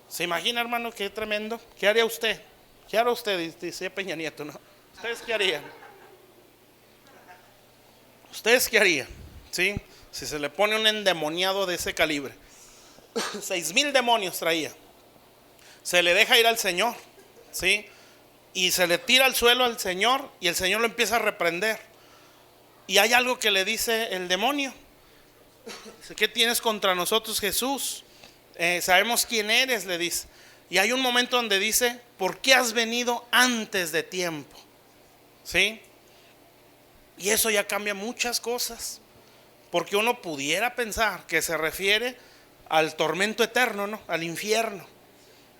¿Se imagina, hermano, qué tremendo? ¿Qué haría usted? ¿Qué hará usted? Dice Peña Nieto, ¿no? ¿Ustedes qué harían? ¿Ustedes qué harían? ¿Sí? Si se le pone un endemoniado de ese calibre. 6,000 demonios traía. Se le deja ir al Señor, ¿sí? Y se le tira al suelo al Señor y el Señor lo empieza a reprender. Y hay algo que le dice el demonio. Dice, ¿qué tienes contra nosotros, Jesús? Sabemos quién eres, le dice. Y hay un momento donde dice, ¿por qué has venido antes de tiempo? ¿Sí? Y eso ya cambia muchas cosas. Porque uno pudiera pensar que se refiere al tormento eterno, ¿no? Al infierno.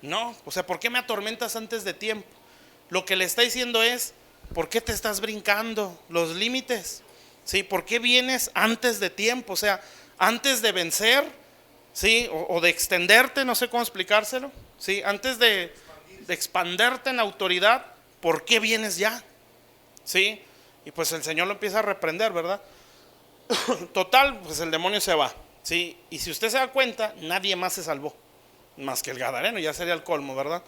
No, o sea, ¿por qué me atormentas antes de tiempo? Lo que le está diciendo es, ¿por qué te estás brincando los límites? ¿Sí? ¿Por qué vienes antes de tiempo? O sea, antes de vencer, ¿sí? O de extenderte, no sé cómo explicárselo, ¿sí? Antes de expanderte en autoridad, ¿por qué vienes ya? ¿Sí? Y pues el Señor lo empieza a reprender, ¿verdad? Total, pues el demonio se va, ¿sí? Y si usted se da cuenta, nadie más se salvó, más que el gadareno, ya sería el colmo, ¿verdad?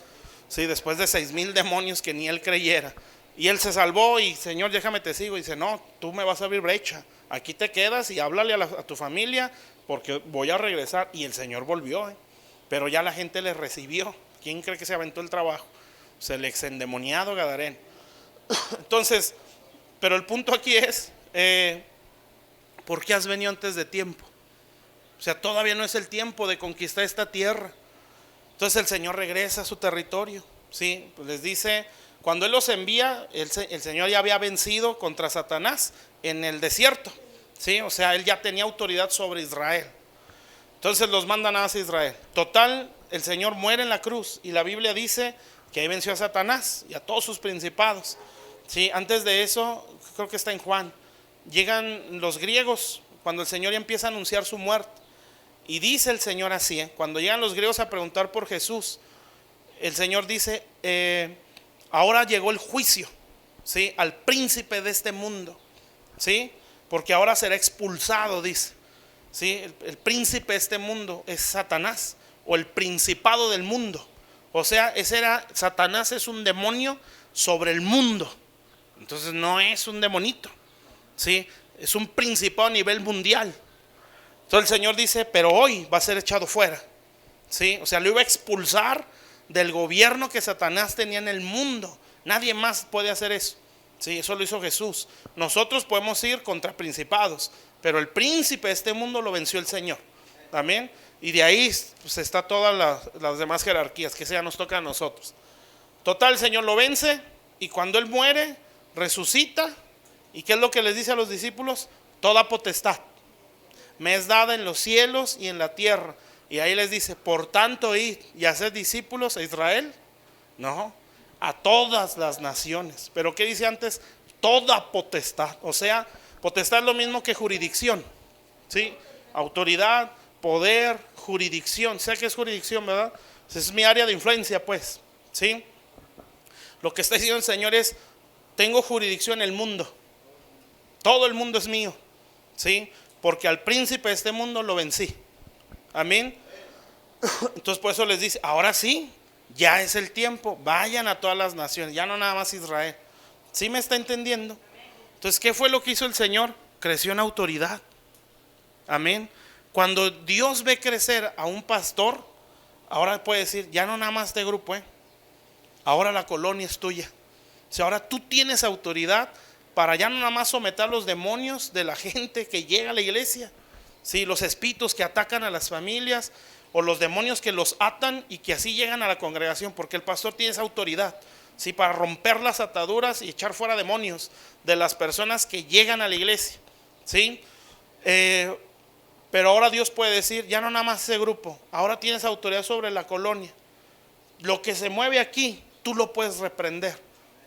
Sí, después de 6,000 demonios que ni él creyera. Y él se salvó y, Señor, déjame te sigo. Y dice, no, tú me vas a abrir brecha. Aquí te quedas y háblale a tu familia porque voy a regresar. Y el Señor volvió, pero ya la gente le recibió. ¿Quién cree que se aventó el trabajo? Pues el exendemoniado gadareno. Entonces, pero el punto aquí es, ¿por qué has venido antes de tiempo? O sea, todavía no es el tiempo de conquistar esta tierra. Entonces el Señor regresa a su territorio, ¿sí? Pues les dice, cuando Él los envía, el Señor ya había vencido contra Satanás en el desierto, ¿sí? O sea, Él ya tenía autoridad sobre Israel. Entonces los mandan hacia Israel. Total, el Señor muere en la cruz y la Biblia dice que ahí venció a Satanás y a todos sus principados, ¿sí? Antes de eso, creo que está en Juan, llegan los griegos cuando el Señor ya empieza a anunciar su muerte. Y dice el Señor así, cuando llegan los griegos a preguntar por Jesús, el Señor dice, ahora llegó el juicio, ¿sí? Al príncipe de este mundo, ¿sí? Porque ahora será expulsado, dice, ¿sí? El príncipe de este mundo es Satanás, o el principado del mundo. O sea, Satanás es un demonio sobre el mundo. Entonces no es un demonito, ¿sí? Es un principado a nivel mundial. Entonces el Señor dice, pero hoy va a ser echado fuera, ¿sí? O sea, lo iba a expulsar del gobierno que Satanás tenía en el mundo. Nadie más puede hacer eso, ¿sí? Eso lo hizo Jesús. Nosotros podemos ir contra principados, pero el príncipe de este mundo lo venció el Señor. Amén. Y de ahí pues, está todas las demás jerarquías, que ya nos toca a nosotros. Total, el Señor lo vence y cuando Él muere, resucita. ¿Y qué es lo que les dice a los discípulos? Toda potestad me es dada en los cielos y en la tierra. Y ahí les dice, por tanto, id y haced discípulos a Israel. No, a todas las naciones. Pero ¿qué dice antes? Toda potestad. O sea, potestad es lo mismo que jurisdicción, ¿sí? Autoridad, poder, jurisdicción. ¿Sabe qué es jurisdicción, verdad? Es mi área de influencia, pues, ¿sí? Lo que está diciendo el Señor es, tengo jurisdicción en el mundo. Todo el mundo es mío, ¿sí? Porque al príncipe de este mundo lo vencí. Amén. Entonces por eso les dice, ahora sí, ya es el tiempo, vayan a todas las naciones, ya no nada más Israel. ¿Sí me está entendiendo? Entonces, ¿qué fue lo que hizo el Señor? Creció en autoridad. Amén. Cuando Dios ve crecer a un pastor, ahora puede decir, ya no nada más este grupo, ahora la colonia es tuya. O sea, ahora tú tienes autoridad para ya no nada más someter a los demonios de la gente que llega a la iglesia, ¿sí? Los espíritus que atacan a las familias o los demonios que los atan y que así llegan a la congregación, porque el pastor tiene esa autoridad, ¿sí? Para romper las ataduras y echar fuera demonios de las personas que llegan a la iglesia, ¿sí? Pero ahora Dios puede decir, ya no nada más ese grupo, ahora tienes autoridad sobre la colonia. Lo que se mueve aquí, tú lo puedes reprender,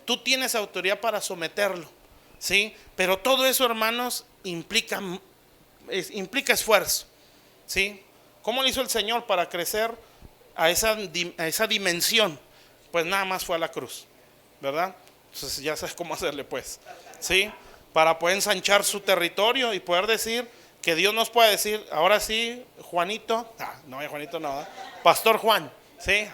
tú tienes autoridad para someterlo, ¿sí? Pero todo eso, hermanos, implica esfuerzo, ¿sí? ¿Cómo lo hizo el Señor para crecer a esa dimensión? Pues nada más fue a la cruz, ¿verdad? Entonces ya sabes cómo hacerle, pues, ¿sí? para poder ensanchar su territorio y poder decir que Dios nos puede decir, ahora sí, Juanito, Juanito no, Pastor Juan, ¿sí?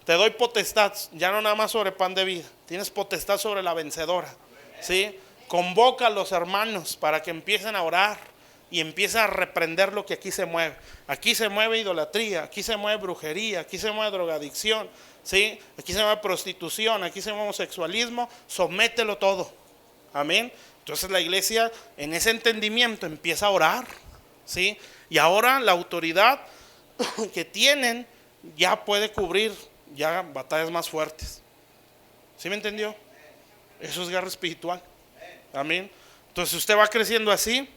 Te doy potestad, ya no nada más sobre pan de vida, tienes potestad sobre la vencedora, ¿sí? Convoca a los hermanos para que empiecen a orar y empiecen a reprender lo que aquí se mueve. Aquí se mueve idolatría, aquí se mueve brujería, aquí se mueve drogadicción, ¿sí? Aquí se mueve prostitución, aquí se mueve homosexualismo, somételo todo. Amén. Entonces la iglesia en ese entendimiento empieza a orar, ¿sí? Y ahora la autoridad que tienen ya puede cubrir ya batallas más fuertes. ¿Sí me entendió? Eso es guerra espiritual. Amén. Entonces usted va creciendo así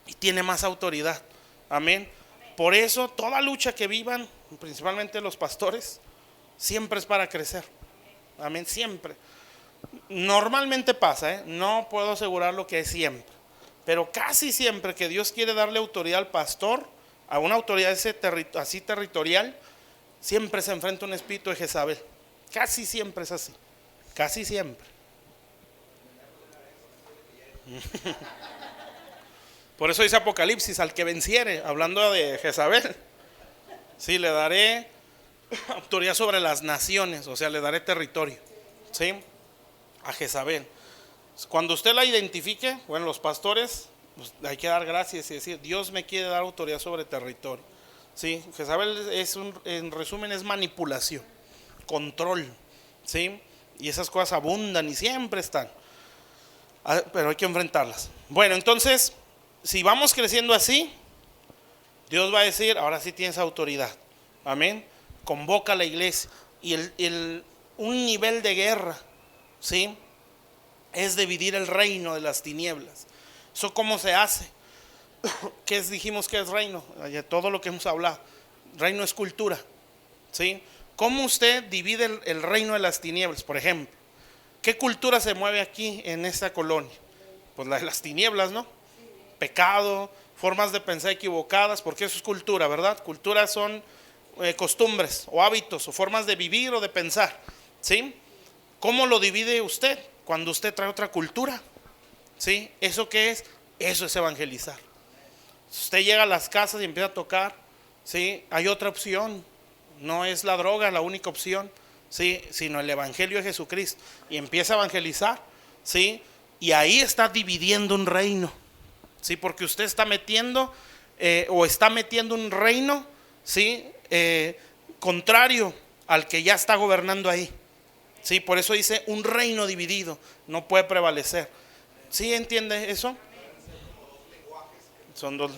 y tiene más autoridad. Amén. Por eso toda lucha que vivan, principalmente los pastores, siempre es para crecer. Amén, siempre. Normalmente pasa, no puedo asegurar lo que es siempre, pero casi siempre que Dios quiere darle autoridad al pastor, a una autoridad así territorial, siempre se enfrenta un espíritu de Jezabel. Casi siempre es así, casi siempre. Por eso dice Apocalipsis, al que venciere, hablando de Jezabel, sí, le daré autoridad sobre las naciones, o sea, le daré territorio, ¿sí? A Jezabel. Cuando usted la identifique, bueno, los pastores, pues, hay que dar gracias y decir, Dios me quiere dar autoridad sobre territorio, ¿sí? Jezabel en resumen es manipulación, control, ¿sí? Y esas cosas abundan y siempre están, pero hay que enfrentarlas. Bueno, entonces, si vamos creciendo así, Dios va a decir, ahora sí tienes autoridad. Amén. Convoca a la iglesia. Y un nivel de guerra, ¿sí? Es dividir el reino de las tinieblas. ¿Eso cómo se hace? ¿Qué dijimos que es reino? Todo lo que hemos hablado. Reino es cultura, ¿sí? ¿Cómo usted divide el reino de las tinieblas? Por ejemplo, ¿qué cultura se mueve aquí en esta colonia? Pues la de las tinieblas, ¿no? Pecado, formas de pensar equivocadas, porque eso es cultura, ¿verdad? Cultura son costumbres o hábitos o formas de vivir o de pensar, ¿sí? ¿Cómo lo divide usted? Cuando usted trae otra cultura, ¿sí? ¿Eso qué es? Eso es evangelizar. Si usted llega a las casas y empieza a tocar, ¿sí? Hay otra opción, no es la droga la única opción, ¿sí? Sino el evangelio de Jesucristo, y empieza a evangelizar, ¿sí? Y ahí está dividiendo un reino, ¿sí? Porque usted está metiendo está metiendo un reino, ¿sí? Contrario al que ya está gobernando ahí, ¿sí? Por eso dice, un reino dividido no puede prevalecer. ¿Sí entiende eso? Son dos,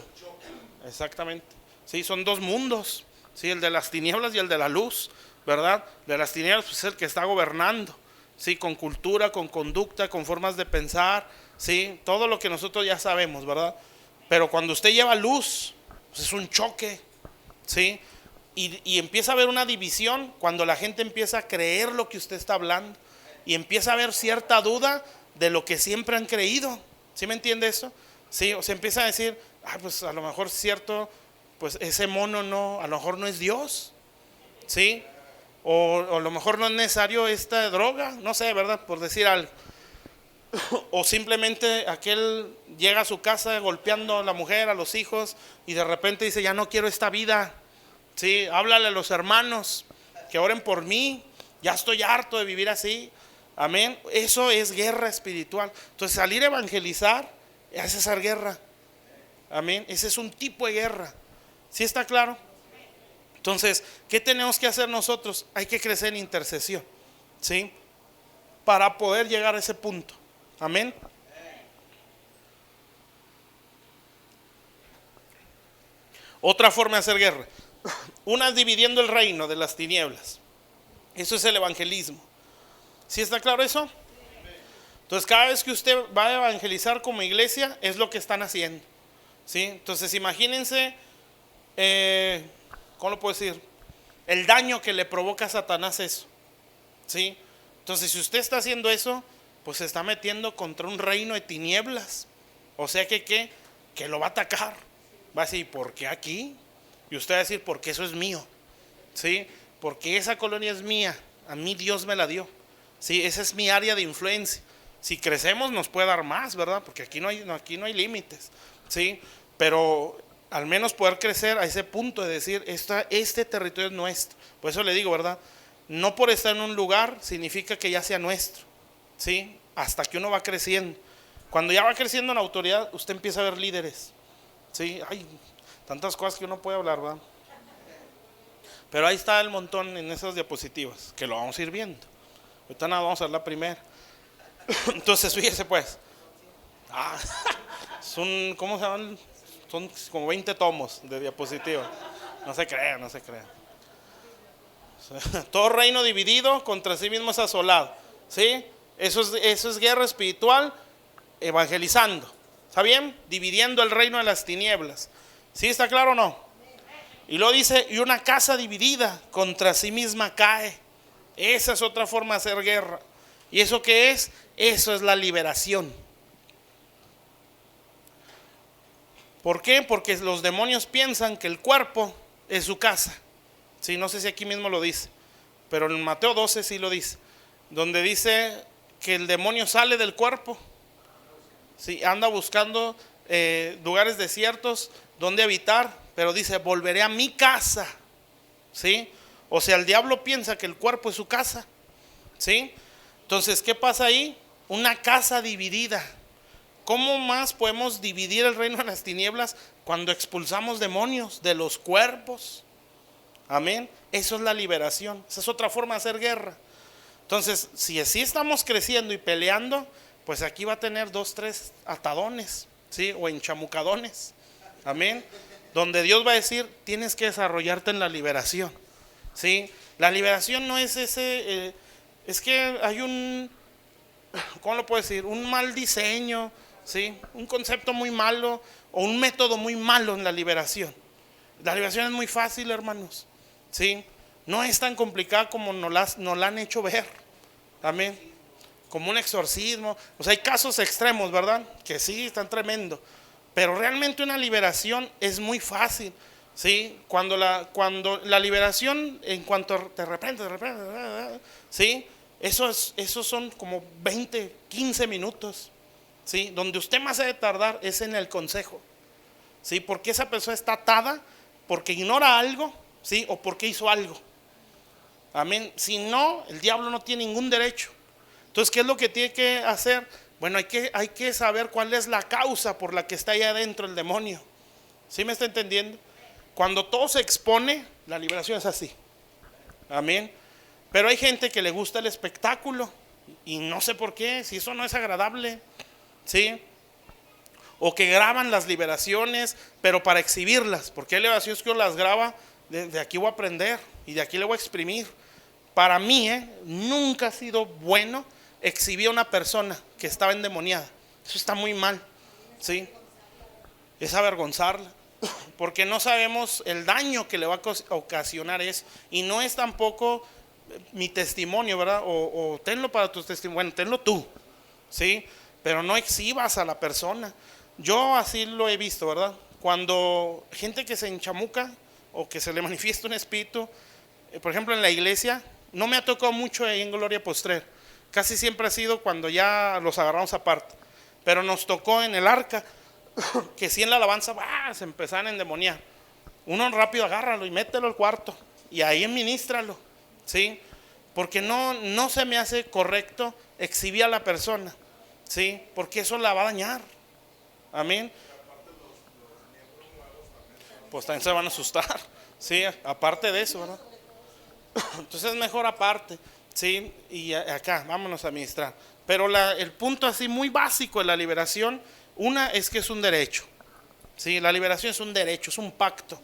exactamente. Sí, son dos mundos, ¿sí? El de las tinieblas y el de la luz, ¿verdad? De las tinieblas pues, es el que está gobernando, ¿sí? Con cultura, con conducta, con formas de pensar, ¿sí? Todo lo que nosotros ya sabemos, ¿verdad? Pero cuando usted lleva luz, pues es un choque, ¿sí? Y empieza a haber una división cuando la gente empieza a creer lo que usted está hablando y empieza a haber cierta duda de lo que siempre han creído. ¿Sí me entiende eso? Sí, o se empieza a decir, pues a lo mejor es cierto, pues ese mono no, a lo mejor no es Dios, ¿sí? O a lo mejor no es necesario esta droga, no sé, ¿verdad? Por decir algo. O simplemente aquel llega a su casa golpeando a la mujer, a los hijos, y de repente dice, ya no quiero esta vida, ¿sí? Háblale a los hermanos que oren por mí, ya estoy harto de vivir así. Amén. Eso es guerra espiritual. Entonces salir a evangelizar es hacer guerra. Amén. Ese es un tipo de guerra. ¿Sí está claro? Entonces, ¿qué tenemos que hacer nosotros? Hay que crecer en intercesión, ¿sí? Para poder llegar a ese punto. Amén. Otra forma de hacer guerra. Una es dividiendo el reino de las tinieblas. Eso es el evangelismo. ¿Sí está claro eso? Entonces cada vez que usted va a evangelizar como iglesia, es lo que están haciendo, ¿sí? Entonces imagínense, ¿cómo lo puedo decir? El daño que le provoca a Satanás eso, ¿sí? Entonces si usted está haciendo eso, pues se está metiendo contra un reino de tinieblas. O sea que lo va a atacar. Va a decir, ¿por qué aquí? Y usted va a decir, porque eso es mío, ¿sí? Porque esa colonia es mía, a mí Dios me la dio, ¿sí? Esa es mi área de influencia. Si crecemos nos puede dar más, ¿verdad? Porque aquí no hay límites, ¿sí? Pero al menos poder crecer a ese punto de decir, este territorio es nuestro. Por eso le digo, ¿verdad? No por estar en un lugar significa que ya sea nuestro, ¿sí? Hasta que uno va creciendo. Cuando ya va creciendo en autoridad, usted empieza a ver líderes, ¿sí? Hay tantas cosas que uno puede hablar, ¿verdad? Pero ahí está el montón en esas diapositivas, que lo vamos a ir viendo. Ahorita nada, vamos a ver la primera. Entonces, fíjese pues. ¿Cómo se llaman? Son como 20 tomos de diapositivas. No se crea. Todo reino dividido contra sí mismo es asolado, ¿sí? Eso es guerra espiritual, evangelizando. ¿Está bien? Dividiendo el reino de las tinieblas. ¿Sí está claro o no? Y luego dice, y una casa dividida contra sí misma cae. Esa es otra forma de hacer guerra. ¿Y eso qué es? Eso es la liberación. ¿Por qué? Porque los demonios piensan que el cuerpo es su casa. Sí, no sé si aquí mismo lo dice, pero en Mateo 12 sí lo dice, donde dice que el demonio sale del cuerpo, sí, anda buscando lugares desiertos donde habitar, pero dice, volveré a mi casa, ¿sí? O sea, el diablo piensa que el cuerpo es su casa, ¿sí? Entonces, ¿qué pasa ahí? Una casa dividida. ¿Cómo más podemos dividir el reino de las tinieblas cuando expulsamos demonios de los cuerpos? Amén. Eso es la liberación. Esa es otra forma de hacer guerra. Entonces, si así estamos creciendo y peleando, pues aquí va a tener 2, 3 atadones, ¿sí? O enchamucadones. Amén. Donde Dios va a decir, tienes que desarrollarte en la liberación, ¿sí? La liberación no es ese, es que hay ¿cómo lo puedo decir? Un mal diseño, ¿sí? Un concepto muy malo o un método muy malo en la liberación. La liberación es muy fácil, hermanos, ¿sí? No es tan complicada como nos la han hecho ver. Amén. Como un exorcismo. O sea, hay casos extremos, ¿verdad? Que sí, están tremendos. Pero realmente una liberación es muy fácil, ¿sí? Cuando la liberación, en cuanto te reprende, ¿sí? Esos son como 20, 15 minutos, ¿sí? Donde usted más debe tardar es en el consejo, ¿sí? Porque esa persona está atada porque ignora algo, ¿sí? O porque hizo algo. Amén. Si no, el diablo no tiene ningún derecho. Entonces, ¿qué es lo que tiene que hacer? Bueno, hay que saber cuál es la causa por la que está ahí adentro el demonio. ¿Sí me está entendiendo? Cuando todo se expone, la liberación es así. Amén. Pero hay gente que le gusta el espectáculo y no sé por qué, si eso no es agradable, ¿sí? O que graban las liberaciones, pero para exhibirlas, porque hay liberaciones que uno las graba, de aquí voy a aprender y de aquí le voy a exprimir. Para mí, nunca ha sido bueno exhibir a una persona que estaba endemoniada. Eso está muy mal, ¿sí? Es avergonzarla, porque no sabemos el daño que le va a ocasionar eso. Y no es tampoco mi testimonio, ¿verdad? O tenlo para tu testimonio, bueno, tenlo tú, ¿sí? Pero no exhibas a la persona. Yo así lo he visto, ¿verdad? Cuando gente que se enchamuca o que se le manifiesta un espíritu, por ejemplo en la iglesia, no me ha tocado mucho ahí en Gloria Postrer. Casi siempre ha sido cuando ya los agarramos aparte. Pero nos tocó en el arca, que si en la alabanza se empezaban a endemoniar. Uno rápido agárralo y mételo al cuarto y ahí ministralo, ¿sí? Porque no se me hace correcto exhibir a la persona, ¿sí? Porque eso la va a dañar. Amén. Pues también se van a asustar, ¿sí? Aparte de eso, ¿verdad? Entonces es mejor aparte, ¿sí? Y acá, vámonos a ministrar. Pero el punto así muy básico de la liberación, una es que es un derecho, ¿sí? La liberación es un derecho, es un pacto,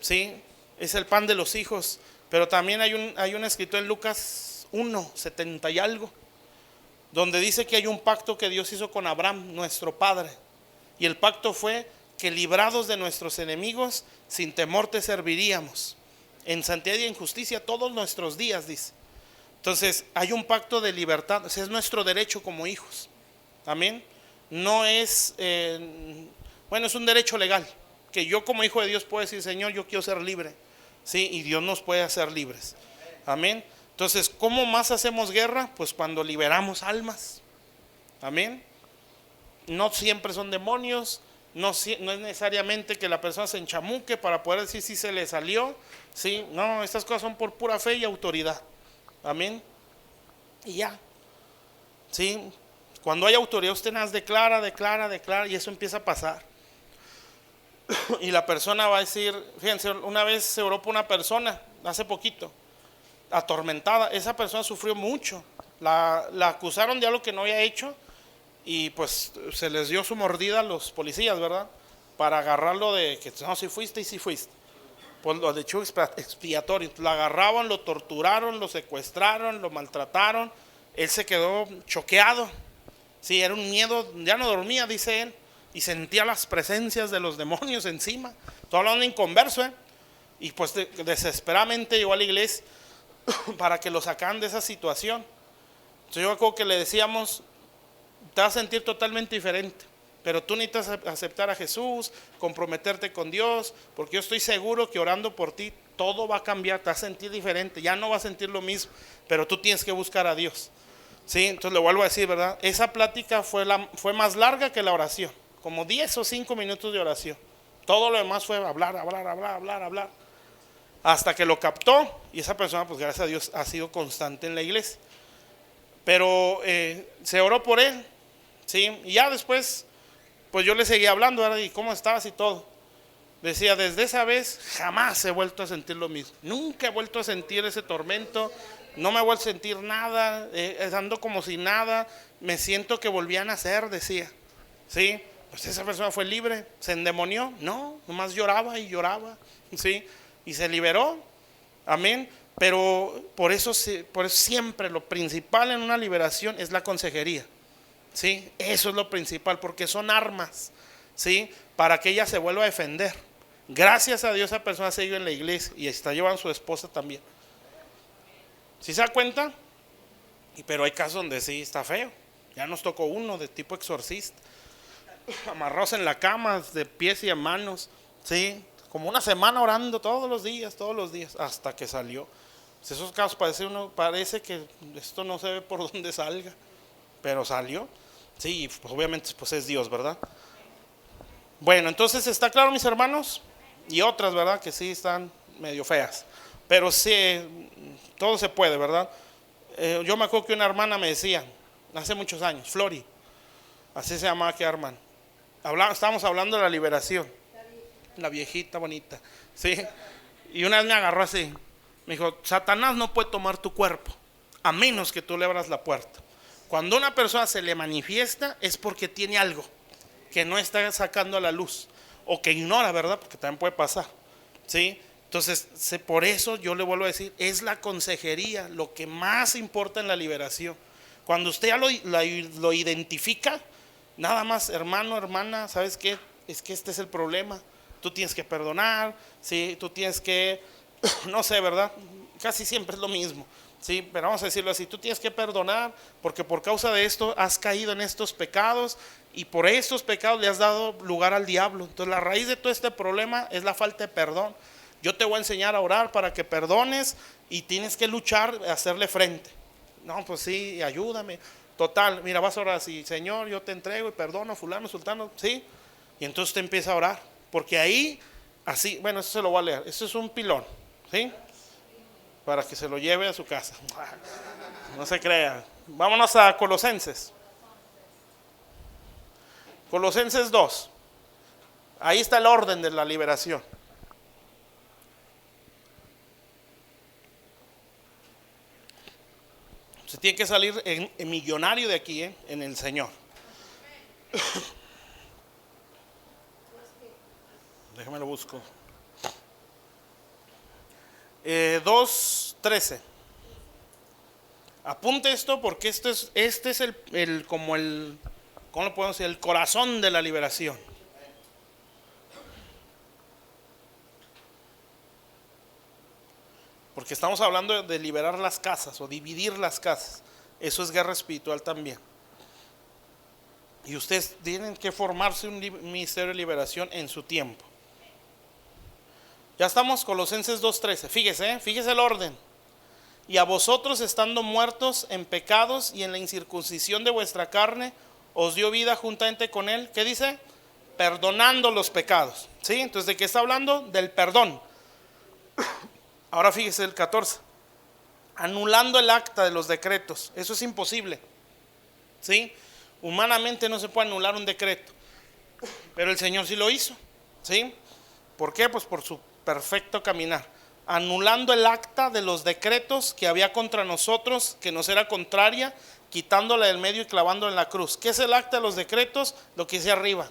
¿sí? Es el pan de los hijos. Pero también hay un escrito en Lucas 1, 70 y algo, donde dice que hay un pacto que Dios hizo con Abraham, nuestro padre. Y el pacto fue que librados de nuestros enemigos, sin temor te serviríamos, en santidad y en justicia todos nuestros días, dice. Entonces hay un pacto de libertad, o sea, es nuestro derecho como hijos. Amén. No es, bueno, es un derecho legal, que yo como hijo de Dios puedo decir, Señor, yo quiero ser libre, ¿sí? Y Dios nos puede hacer libres. Amén. Entonces, ¿cómo más hacemos guerra? Pues cuando liberamos almas, Amén. No siempre son demonios, no es necesariamente que la persona se enchamuque para poder decir si se le salió. ¿Sí? No, estas cosas son por pura fe y autoridad. Amén. Y ya. ¿Sí? Cuando hay autoridad usted nada más declara y eso empieza a pasar. Y la persona va a decir, fíjense, una vez se oró por una persona, hace poquito, atormentada. Esa persona sufrió mucho. La acusaron de algo que no había hecho y pues se les dio su mordida a los policías, ¿verdad? Para agarrarlo de que no, si fuiste y si fuiste. Pues lo de hecho expiatorio. Lo agarraban, lo torturaron, lo secuestraron, lo maltrataron. Él se quedó choqueado. Sí, era un miedo, ya no dormía, dice él, y sentía las presencias de los demonios encima. Estoy hablando inconverso, ¿eh? Y pues desesperadamente llegó a la iglesia para que lo sacaran de esa situación. Entonces yo creo que le decíamos, te vas a sentir totalmente diferente, pero tú necesitas aceptar a Jesús, comprometerte con Dios, porque yo estoy seguro que orando por ti todo va a cambiar, te vas a sentir diferente, ya no vas a sentir lo mismo, pero tú tienes que buscar a Dios. Sí, entonces le vuelvo a decir, ¿verdad? Esa plática fue más larga que la oración, como 10 o 5 minutos de oración. Todo lo demás fue hablar, hasta que lo captó, y esa persona, pues gracias a Dios, ha sido constante en la iglesia. Pero se oró por él, ¿sí? Y ya después, pues yo le seguía hablando, ¿verdad? Y cómo estabas y todo. Decía, desde esa vez jamás he vuelto a sentir lo mismo. Nunca he vuelto a sentir ese tormento. No me he vuelto a sentir nada, ando como si nada, me siento que volví a nacer, decía. ¿Sí? Pues esa persona fue libre, se endemonió, no, nomás lloraba y lloraba, ¿sí? Y se liberó, amén. Pero por eso siempre lo principal en una liberación es la consejería, ¿sí? Eso es lo principal, porque son armas, ¿sí? Para que ella se vuelva a defender. Gracias a Dios esa persona sigue en la iglesia y está llevando a su esposa también. ¿Sí se da cuenta? Pero hay casos donde sí está feo. Ya nos tocó uno de tipo exorcista, amarrados en la cama, de pies y de manos, ¿sí? Como una semana orando todos los días, hasta que salió. Pues esos casos parece que esto no se ve por dónde salga, pero salió. Sí, pues obviamente pues es Dios, ¿verdad? Bueno, entonces está claro, mis hermanos, y otras, ¿verdad? Que sí están medio feas, pero sí, todo se puede, ¿verdad? Yo me acuerdo que una hermana me decía, hace muchos años, Flori, así se llamaba aquella hermana. Estábamos hablando de la liberación, la viejita bonita, ¿sí? Y una vez me agarró así, me dijo, Satanás no puede tomar tu cuerpo, a menos que tú le abras la puerta. Cuando una persona se le manifiesta es porque tiene algo que no está sacando a la luz, o que ignora, ¿verdad? Porque también puede pasar, ¿sí? Entonces, por eso yo le vuelvo a decir, es la consejería lo que más importa en la liberación. Cuando usted ya lo identifica, nada más, hermano, hermana, ¿sabes qué? Es que este es el problema. Tú tienes que perdonar, ¿sí? Tú tienes que, no sé, ¿verdad? Casi siempre es lo mismo, ¿sí? Pero vamos a decirlo así, tú tienes que perdonar porque por causa de esto has caído en estos pecados y por estos pecados le has dado lugar al diablo. Entonces la raíz de todo este problema es la falta de perdón. Yo te voy a enseñar a orar para que perdones y tienes que luchar, hacerle frente. No, pues sí, ayúdame. Total, mira, vas a orar así, Señor, yo te entrego y perdono, fulano, sultano, ¿sí? Y entonces te empieza a orar, porque ahí, así, bueno, eso se lo voy a leer, eso es un pilón, ¿sí? Para que se lo lleve a su casa. No se crea. Vámonos a Colosenses. Colosenses 2. Ahí está el orden de la liberación. Se tiene que salir en millonario de aquí, en el Señor. Déjame lo busco. 2:13. Apunte esto porque este es ¿cómo lo podemos decir? El corazón de la liberación. Porque estamos hablando de liberar las casas o dividir las casas. Eso es guerra espiritual también. Y ustedes tienen que formarse un ministerio de liberación en su tiempo. Ya estamos, Colosenses 2:13. Fíjese el orden. Y a vosotros estando muertos en pecados y en la incircuncisión de vuestra carne, os dio vida juntamente con él, ¿qué dice? Perdonando los pecados, ¿sí? Entonces, ¿de qué está hablando? Del perdón. Ahora fíjese el 14. Anulando el acta de los decretos. Eso es imposible, ¿sí? Humanamente no se puede anular un decreto, pero el Señor sí lo hizo, ¿sí? ¿Por qué? Pues por su perfecto caminar. Anulando el acta de los decretos que había contra nosotros, que nos era contraria, quitándola del medio y clavándola en la cruz. ¿Qué es el acta de los decretos? Lo que dice arriba,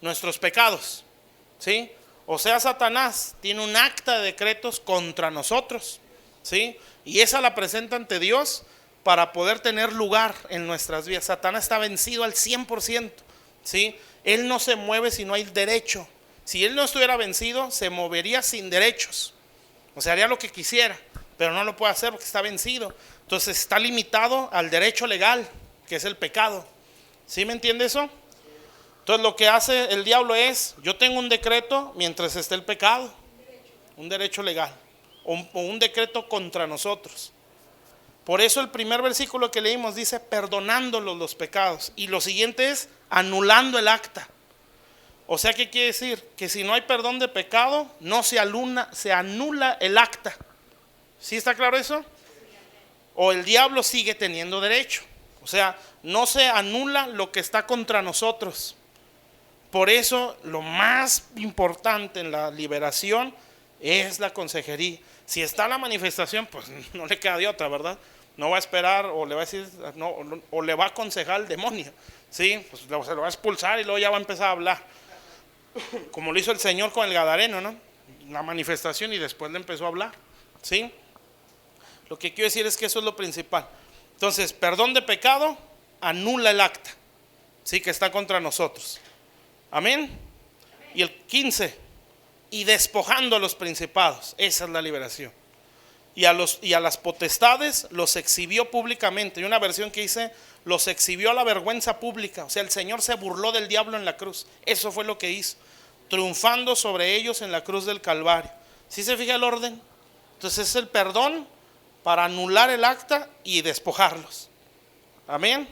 nuestros pecados, ¿sí? O sea, Satanás tiene un acta de decretos contra nosotros, ¿sí? Y esa la presenta ante Dios para poder tener lugar en nuestras vidas. Satanás está vencido al 100%, ¿sí? Él no se mueve si no hay derecho. Si él no estuviera vencido, se movería sin derechos. O sea, haría lo que quisiera, pero no lo puede hacer porque está vencido. Entonces está limitado al derecho legal, que es el pecado. ¿Sí me entiende eso? Entonces lo que hace el diablo es, yo tengo un decreto mientras esté el pecado, un derecho legal, o un decreto contra nosotros. Por eso el primer versículo que leímos dice perdonándolos los pecados, y lo siguiente es anulando el acta. O sea, ¿qué quiere decir? Que si no hay perdón de pecado, no se anula el acta. ¿Sí está claro eso? O el diablo sigue teniendo derecho. O sea, no se anula lo que está contra nosotros. Por eso lo más importante en la liberación es la consejería. Si está la manifestación, pues no le queda de otra, ¿verdad? No va a esperar o le va a decir, no, o le va a aconsejar al demonio, ¿sí? Pues se lo va a expulsar y luego ya va a empezar a hablar. Como lo hizo el Señor con el Gadareno, ¿no? La manifestación y después le empezó a hablar, ¿sí? Lo que quiero decir es que eso es lo principal. Entonces, perdón de pecado anula el acta, ¿sí? Que está contra nosotros. Amén. Y el 15, y despojando a los principados, esa es la liberación. Y a las potestades los exhibió públicamente. Y una versión que dice, los exhibió a la vergüenza pública. O sea, el Señor se burló del diablo en la cruz. Eso fue lo que hizo, triunfando sobre ellos en la cruz del Calvario. ¿Sí se fija el orden? Entonces es el perdón para anular el acta y despojarlos. Amén.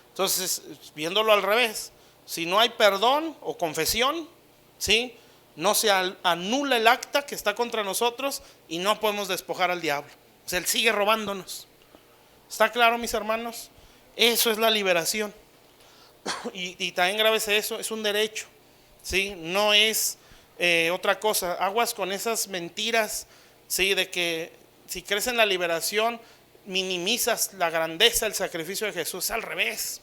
Entonces, viéndolo al revés, si no hay perdón o confesión, ¿sí?, no se anula el acta que está contra nosotros y no podemos despojar al diablo. O sea, él sigue robándonos. ¿Está claro, mis hermanos? Eso es la liberación. Y también grábese eso, es un derecho, ¿sí? No es otra cosa. Aguas con esas mentiras, ¿sí? De que si crees en la liberación minimizas la grandeza del sacrificio de Jesús. Es al revés.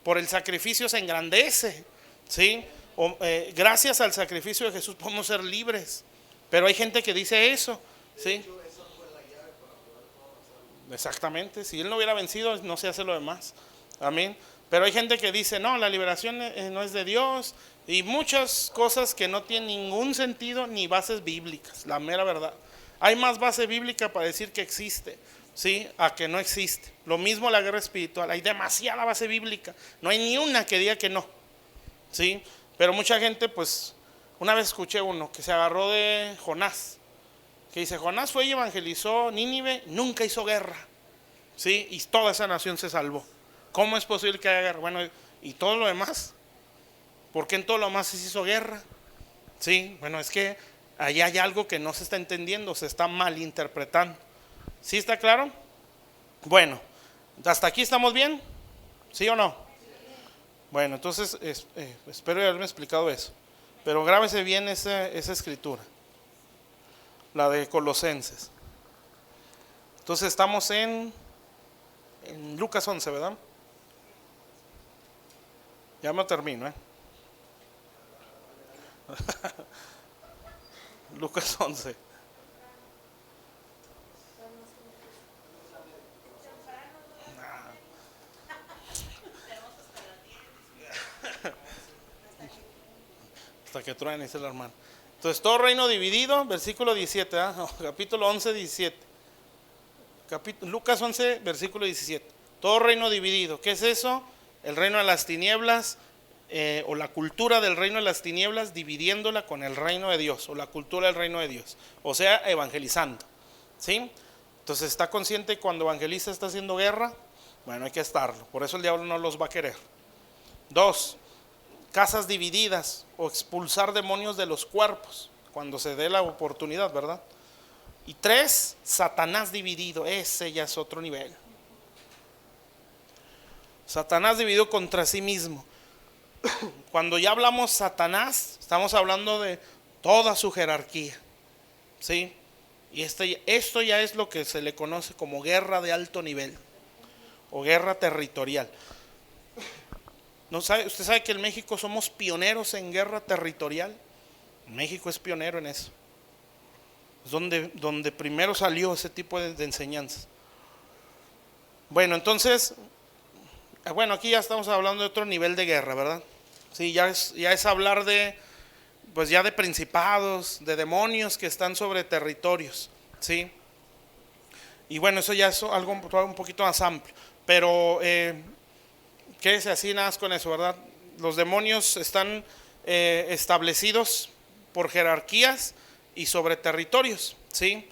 Por el sacrificio se engrandece, ¿sí? Gracias al sacrificio de Jesús podemos ser libres. Pero hay gente que dice eso, ¿sí? Exactamente, si él no hubiera vencido no se hace lo demás. Amén. Pero hay gente que dice, no, la liberación no es de Dios, y muchas cosas que no tienen ningún sentido ni bases bíblicas, la mera verdad. Hay más base bíblica para decir que existe, ¿sí?, a que no existe. Lo mismo la guerra espiritual, hay demasiada base bíblica, no hay ni una que diga que no, ¿sí? Pero mucha gente, pues, una vez escuché uno que se agarró de Jonás, que dice, Jonás fue y evangelizó Nínive, nunca hizo guerra, ¿sí? Y toda esa nación se salvó. ¿Cómo es posible que haya guerra? Bueno, ¿y todo lo demás? ¿Por qué en todo lo demás se hizo guerra? Sí, bueno, es que allá hay algo que no se está entendiendo, se está malinterpretando. ¿Sí está claro? Bueno, ¿hasta aquí estamos bien? ¿Sí o no? Bueno, entonces espero haberme explicado eso. Pero grábese bien esa escritura, la de Colosenses. Entonces estamos en Lucas 11, ¿verdad? Ya me termino, Lucas 11. Hasta que truene, dice el hermano. Entonces, todo reino dividido, versículo 17, capítulo 11, 17. Lucas 11, versículo 17. Todo reino dividido. ¿Qué es eso? El reino de las tinieblas, o la cultura del reino de las tinieblas, dividiéndola con el reino de Dios, o la cultura del reino de Dios. O sea, evangelizando, ¿sí? Entonces, ¿está consciente que cuando evangeliza está haciendo guerra? Bueno, hay que estarlo. Por eso el diablo no los va a querer. 2, casas divididas o expulsar demonios de los cuerpos, cuando se dé la oportunidad, ¿verdad? Y 3, Satanás dividido. Ese ya es otro nivel. Satanás dividido contra sí mismo. Cuando ya hablamos Satanás, estamos hablando de toda su jerarquía, ¿sí? Y esto ya es lo que se le conoce como guerra de alto nivel o guerra territorial. ¿No sabe? ¿Usted sabe que en México somos pioneros en guerra territorial? México es pionero en eso. Es donde primero salió ese tipo de enseñanzas. Bueno, entonces, bueno, aquí ya estamos hablando de otro nivel de guerra, ¿verdad? Sí, ya es hablar de, pues ya de principados, de demonios que están sobre territorios, ¿sí? Y bueno, eso ya es algo un poquito más amplio. Pero quédese así nada más con eso, ¿verdad? Los demonios están establecidos por jerarquías y sobre territorios, ¿sí?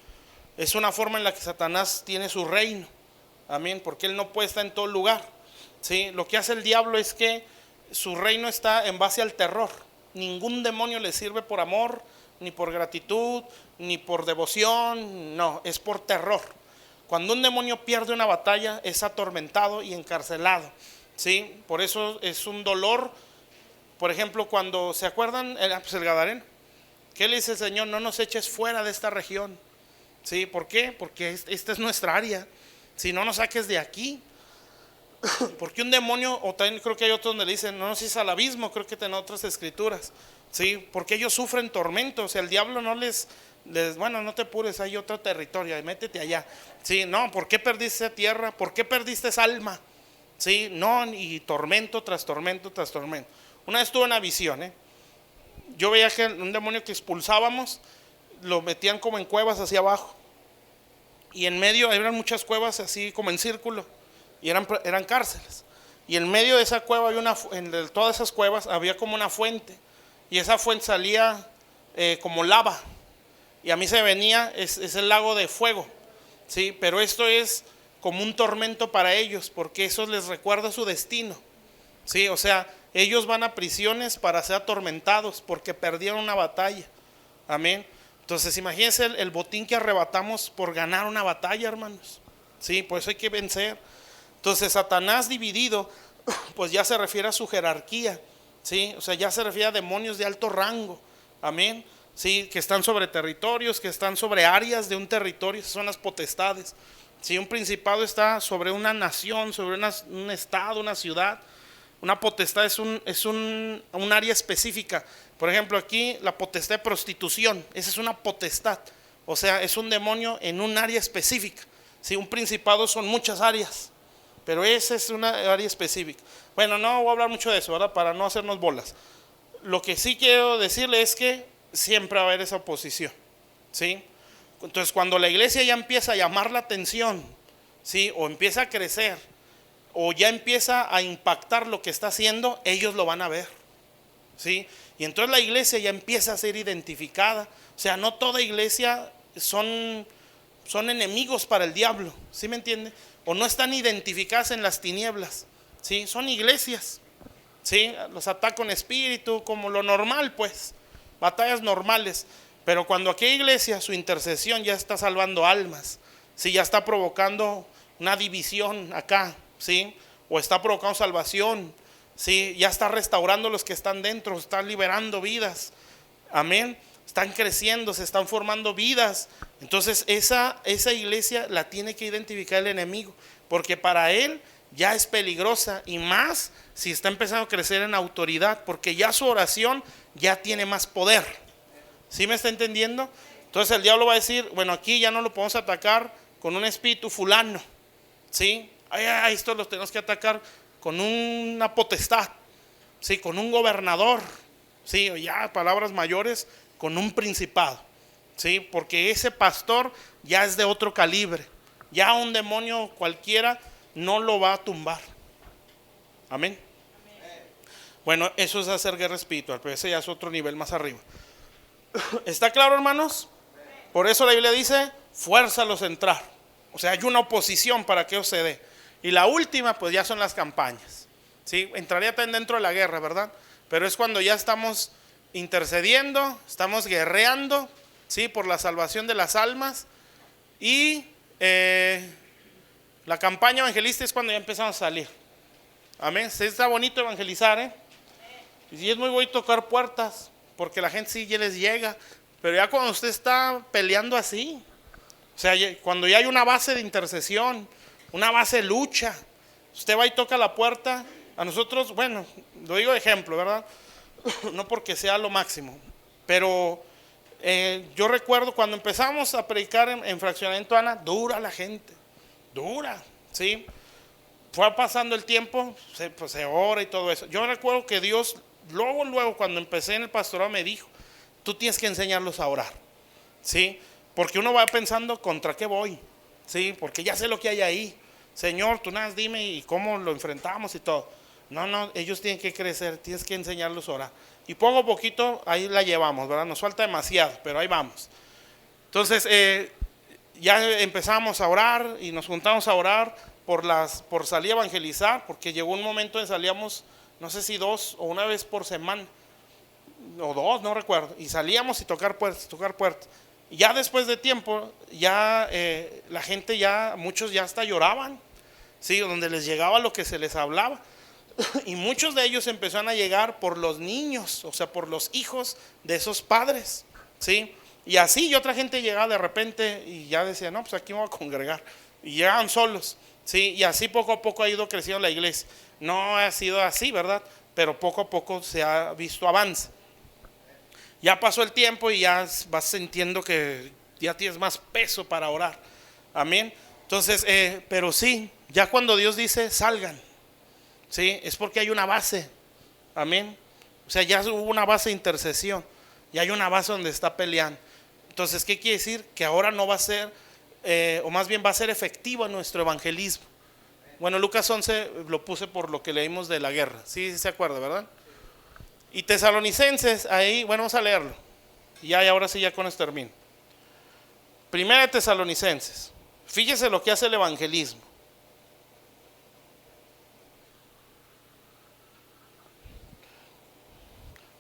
Es una forma en la que Satanás tiene su reino, amén, porque él no puede estar en todo lugar, ¿sí? Lo que hace el diablo es que su reino está en base al terror. Ningún demonio le sirve por amor, ni por gratitud, ni por devoción, no, es por terror. Cuando un demonio pierde una batalla es atormentado y encarcelado, ¿sí? Por eso es un dolor. Por ejemplo, cuando se acuerdan, pues el Gadareno, ¿qué le dice el Señor? No nos eches fuera de esta región, ¿sí? ¿Por qué? Porque esta es nuestra área. Si no nos saques de aquí. Porque un demonio, o también creo que hay otros donde le dicen, no nos eches al abismo, creo que en otras escrituras, ¿sí? Porque ellos sufren tormentos. O sea, el diablo no les bueno, no te apures, hay otro territorio, métete allá, ¿sí? No, ¿por qué perdiste esa tierra? ¿Por qué perdiste esa alma? ¿Sí? No, y tormento tras tormento tras tormento. Una vez tuve una visión, yo veía que un demonio que expulsábamos lo metían como en cuevas hacia abajo, y en medio eran muchas cuevas así como en círculo, y eran cárceles, y en medio de esa cueva había en todas esas cuevas había como una fuente, y esa fuente salía como lava, y a mí se venía, es el lago de fuego, ¿sí? Pero esto es como un tormento para ellos, porque eso les recuerda su destino, ¿sí? O sea, ellos van a prisiones para ser atormentados porque perdieron una batalla, amén. Entonces imagínense el botín que arrebatamos por ganar una batalla, hermanos, ¿sí? Por eso hay que vencer. Entonces Satanás dividido, pues ya se refiere a su jerarquía, ¿sí? O sea, ya se refiere a demonios de alto rango, amén, ¿sí? Que están sobre territorios, que están sobre áreas de un territorio, esas son las potestades. Si un principado está sobre una nación, sobre un estado, una ciudad, una potestad es un área específica. Por ejemplo, aquí la potestad de prostitución, esa es una potestad, o sea, es un demonio en un área específica. Si un principado son muchas áreas, pero esa es una área específica. Bueno, no voy a hablar mucho de eso, ¿verdad? Para no hacernos bolas. Lo que sí quiero decirle es que siempre va a haber esa oposición, ¿sí? Entonces, cuando la iglesia ya empieza a llamar la atención, ¿sí? O empieza a crecer, o ya empieza a impactar lo que está haciendo, ellos lo van a ver, ¿sí? Y entonces la iglesia ya empieza a ser identificada. O sea, no toda iglesia son enemigos para el diablo, ¿sí me entiende? O no están identificadas en las tinieblas, ¿sí? Son iglesias, ¿sí? Los ataca con espíritu, como lo normal, pues, batallas normales. Pero cuando aquí hay iglesia, su intercesión ya está salvando almas, ¿sí? Ya está provocando una división acá, ¿sí? O está provocando salvación, ¿sí? Ya está restaurando los que están dentro, está liberando vidas, amén. Están creciendo, se están formando vidas. Entonces esa iglesia la tiene que identificar el enemigo, porque para él ya es peligrosa, y más si está empezando a crecer en autoridad, porque ya su oración ya tiene más poder. ¿Sí me está entendiendo? Entonces el diablo va a decir, bueno, aquí ya no lo podemos atacar con un espíritu fulano, ¿sí? Esto lo tenemos que atacar con una potestad, ¿sí? Con un gobernador, ¿sí? O ya palabras mayores, con un principado, ¿sí? Porque ese pastor ya es de otro calibre, ya un demonio cualquiera no lo va a tumbar, amén. Bueno, eso es hacer guerra espiritual, pero ese ya es otro nivel más arriba. ¿Está claro, hermanos? Por eso la Biblia dice, fuérzalos a entrar. O sea, hay una oposición para que eso se dé. Y la última, pues ya son las campañas, ¿sí? Entraría también dentro de la guerra, ¿verdad? Pero es cuando ya estamos intercediendo, estamos guerreando, ¿sí? Por la salvación de las almas. Y la campaña evangelista es cuando ya empezamos a salir. Amén. Sí, está bonito evangelizar, ¿eh? Y es muy bonito tocar puertas, porque la gente sí ya les llega. Pero ya cuando usted está peleando así, o sea, cuando ya hay una base de intercesión, una base de lucha, usted va y toca la puerta. A nosotros, bueno, lo digo de ejemplo, ¿verdad? No porque sea lo máximo, pero yo recuerdo cuando empezamos a predicar en Fraccionamiento Ana, dura la gente, dura, ¿sí? Fue pasando el tiempo, pues se ora y todo eso. Yo recuerdo que Dios, luego cuando empecé en el pastorado me dijo, tú tienes que enseñarlos a orar, ¿sí? Porque uno va pensando, ¿contra qué voy? ¿Sí? Porque ya sé lo que hay ahí. Señor, tú nada más dime y cómo lo enfrentamos y todo. No, ellos tienen que crecer, tienes que enseñarlos a orar. Y poco a poquito ahí la llevamos, ¿verdad? Nos falta demasiado, pero ahí vamos. Entonces, ya empezamos a orar y nos juntamos a orar por salir a evangelizar, porque llegó un momento en salíamos, no sé si 2 o una vez por semana, o 2, no recuerdo, y salíamos y tocar puertas. Y ya después de tiempo, ya la gente muchos ya hasta lloraban, ¿sí? Donde les llegaba lo que se les hablaba. Y muchos de ellos empezaron a llegar por los niños, o sea, por los hijos de esos padres, ¿sí? Y así, y otra gente llegaba de repente y ya decía, no, pues aquí me voy a congregar. Y llegaban solos, ¿sí? Y así poco a poco ha ido creciendo la iglesia. No ha sido así, ¿verdad? Pero poco a poco se ha visto avance. Ya pasó el tiempo y ya vas sintiendo que ya tienes más peso para orar. Amén. Entonces, pero sí, ya cuando Dios dice, salgan, ¿sí? Es porque hay una base. Amén. O sea, ya hubo una base de intercesión. Y hay una base donde está peleando. Entonces, ¿qué quiere decir? Que ahora no va a ser, o más bien va a ser efectivo nuestro evangelismo. Bueno, Lucas 11 lo puse por lo que leímos de la guerra. Sí se acuerda, ¿verdad? Y Tesalonicenses, ahí, bueno, vamos a leerlo. Y ahora sí, ya con esto termino. Primera de Tesalonicenses. Fíjese lo que hace el evangelismo.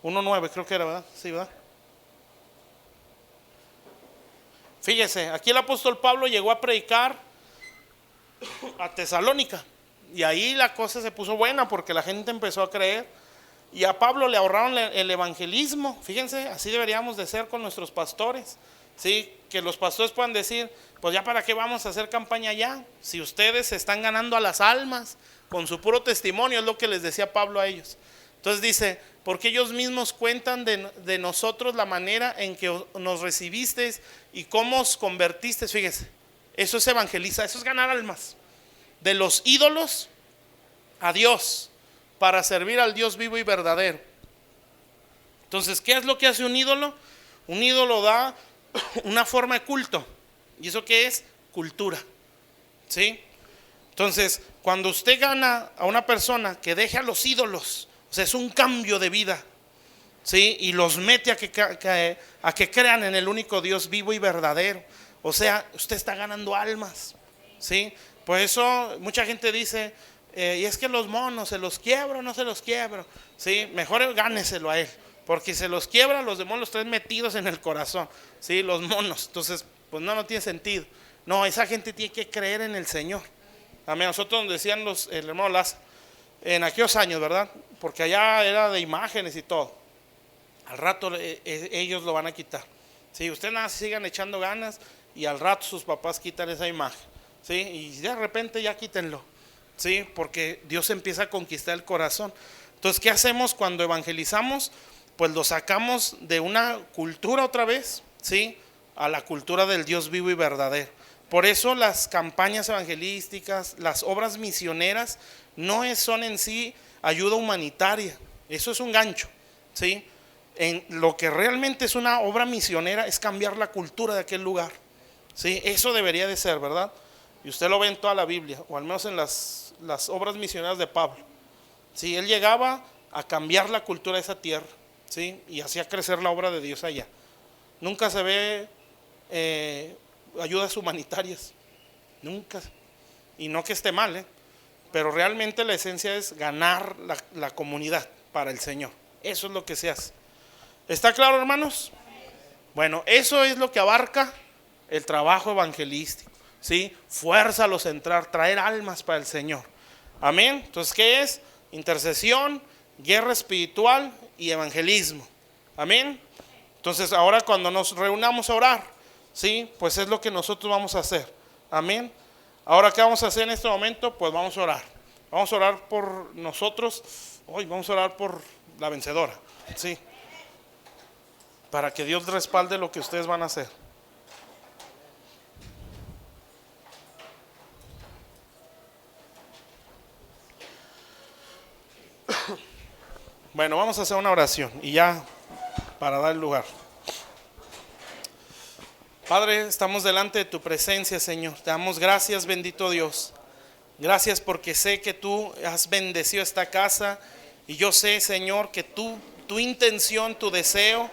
1:9 creo que era, ¿verdad? Sí, ¿verdad? Fíjese, aquí el apóstol Pablo llegó a predicar a Tesalónica. Y ahí la cosa se puso buena porque la gente empezó a creer. Y a Pablo le ahorraron el evangelismo. Fíjense, así deberíamos de ser con nuestros pastores, ¿sí? Que los pastores puedan decir, pues ya para qué vamos a hacer campaña ya, si ustedes se están ganando a las almas con su puro testimonio, es lo que les decía Pablo a ellos. Entonces dice, porque ellos mismos cuentan de nosotros la manera en que nos recibisteis y cómo os convertisteis. Fíjense, eso es evangelizar, eso es ganar almas de los ídolos a Dios, para servir al Dios vivo y verdadero. Entonces, ¿qué es lo que hace un ídolo? Un ídolo da una forma de culto. ¿Y eso qué es? Cultura, ¿sí? Entonces, cuando usted gana a una persona que deje a los ídolos, o sea, es un cambio de vida, ¿sí? Y los mete a que crean en el único Dios vivo y verdadero. O sea, usted está ganando almas, ¿sí? Por eso mucha gente dice, y es que los monos, ¿se los quiebro o no se los quiebro? ¿Sí? Mejor gáneselo a él, porque se los quiebra, los demonios los traen metidos en el corazón, ¿sí? Los monos. Entonces, pues no tiene sentido. No, esa gente tiene que creer en el Señor. Amén. Nosotros nos decían el hermano Lázaro, en aquellos años, ¿verdad? Porque allá era de imágenes y todo. Al rato ellos lo van a quitar. ¿Sí? Ustedes nada, sigan echando ganas y al rato sus papás quitan esa imagen, ¿sí? Y de repente ya quítenlo, ¿sí? Porque Dios empieza a conquistar el corazón. Entonces, ¿qué hacemos cuando evangelizamos? Pues lo sacamos de una cultura otra vez, ¿sí? A la cultura del Dios vivo y verdadero. Por eso las campañas evangelísticas, las obras misioneras, no son en sí ayuda humanitaria. Eso es un gancho, ¿sí? En lo que realmente es una obra misionera es cambiar la cultura de aquel lugar, ¿sí? Eso debería de ser, ¿verdad? Y usted lo ve en toda la Biblia, o al menos en las obras misioneras de Pablo. ¿Sí? Él llegaba a cambiar la cultura de esa tierra, ¿sí? Y hacía crecer la obra de Dios allá. Nunca se ve ayudas humanitarias, nunca. Y no que esté mal, pero realmente la esencia es ganar la comunidad para el Señor. Eso es lo que se hace. ¿Está claro, hermanos? Bueno, eso es lo que abarca el trabajo evangelístico, ¿sí? Fuerza a lo central, traer almas para el Señor. Amén. Entonces, ¿qué es? Intercesión, guerra espiritual y evangelismo. Amén. Entonces, ahora cuando nos reunamos a orar, ¿sí? Pues es lo que nosotros vamos a hacer. Amén. Ahora, ¿qué vamos a hacer en este momento? Pues vamos a orar. Vamos a orar por nosotros. Hoy vamos a orar por la vencedora, ¿sí? Para que Dios respalde lo que ustedes van a hacer. Bueno, vamos a hacer una oración y ya para dar el lugar. Padre, estamos delante de tu presencia, Señor. Te damos gracias, bendito Dios. Gracias porque sé que tú has bendecido esta casa y yo sé, Señor, que tu intención, tu deseo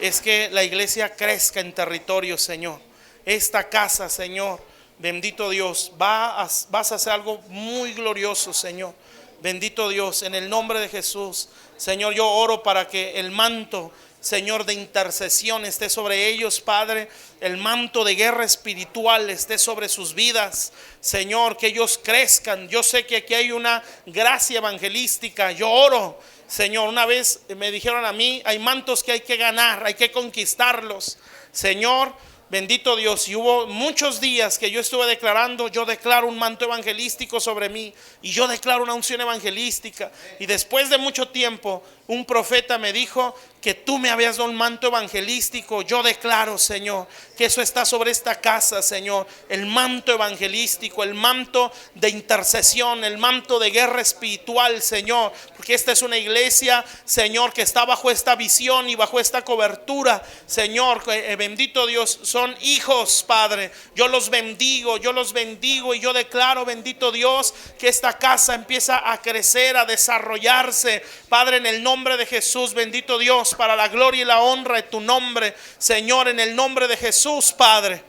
es que la iglesia crezca en territorio, Señor. Esta casa, Señor, bendito Dios, vas a hacer algo muy glorioso, Señor. Bendito Dios, en el nombre de Jesús, Señor, yo oro para que el manto, Señor, de intercesión esté sobre ellos, Padre. El manto de guerra espiritual esté sobre sus vidas, Señor, que ellos crezcan. Yo sé que aquí hay una gracia evangelística. Yo oro, Señor, una vez me dijeron a mí, hay mantos que hay que ganar, hay que conquistarlos, Señor. Bendito Dios, y hubo muchos días que yo estuve declarando, yo declaro un manto evangelístico sobre mí y yo declaro una unción evangelística. Y después de mucho tiempo, un profeta me dijo que tú me habías dado un manto evangelístico. Yo declaro, Señor, que eso está sobre esta casa, Señor. El manto evangelístico, el manto de intercesión, el manto de guerra espiritual, Señor. Porque esta es una iglesia, Señor, que está bajo esta visión y bajo esta cobertura, Señor. Bendito Dios, son hijos, Padre. Yo los bendigo y yo declaro, bendito Dios, que esta casa empieza a crecer, a desarrollarse, Padre, en el nombre de Jesús. Bendito Dios, para la gloria y la honra de tu nombre, Señor, en el nombre de Jesús, Padre.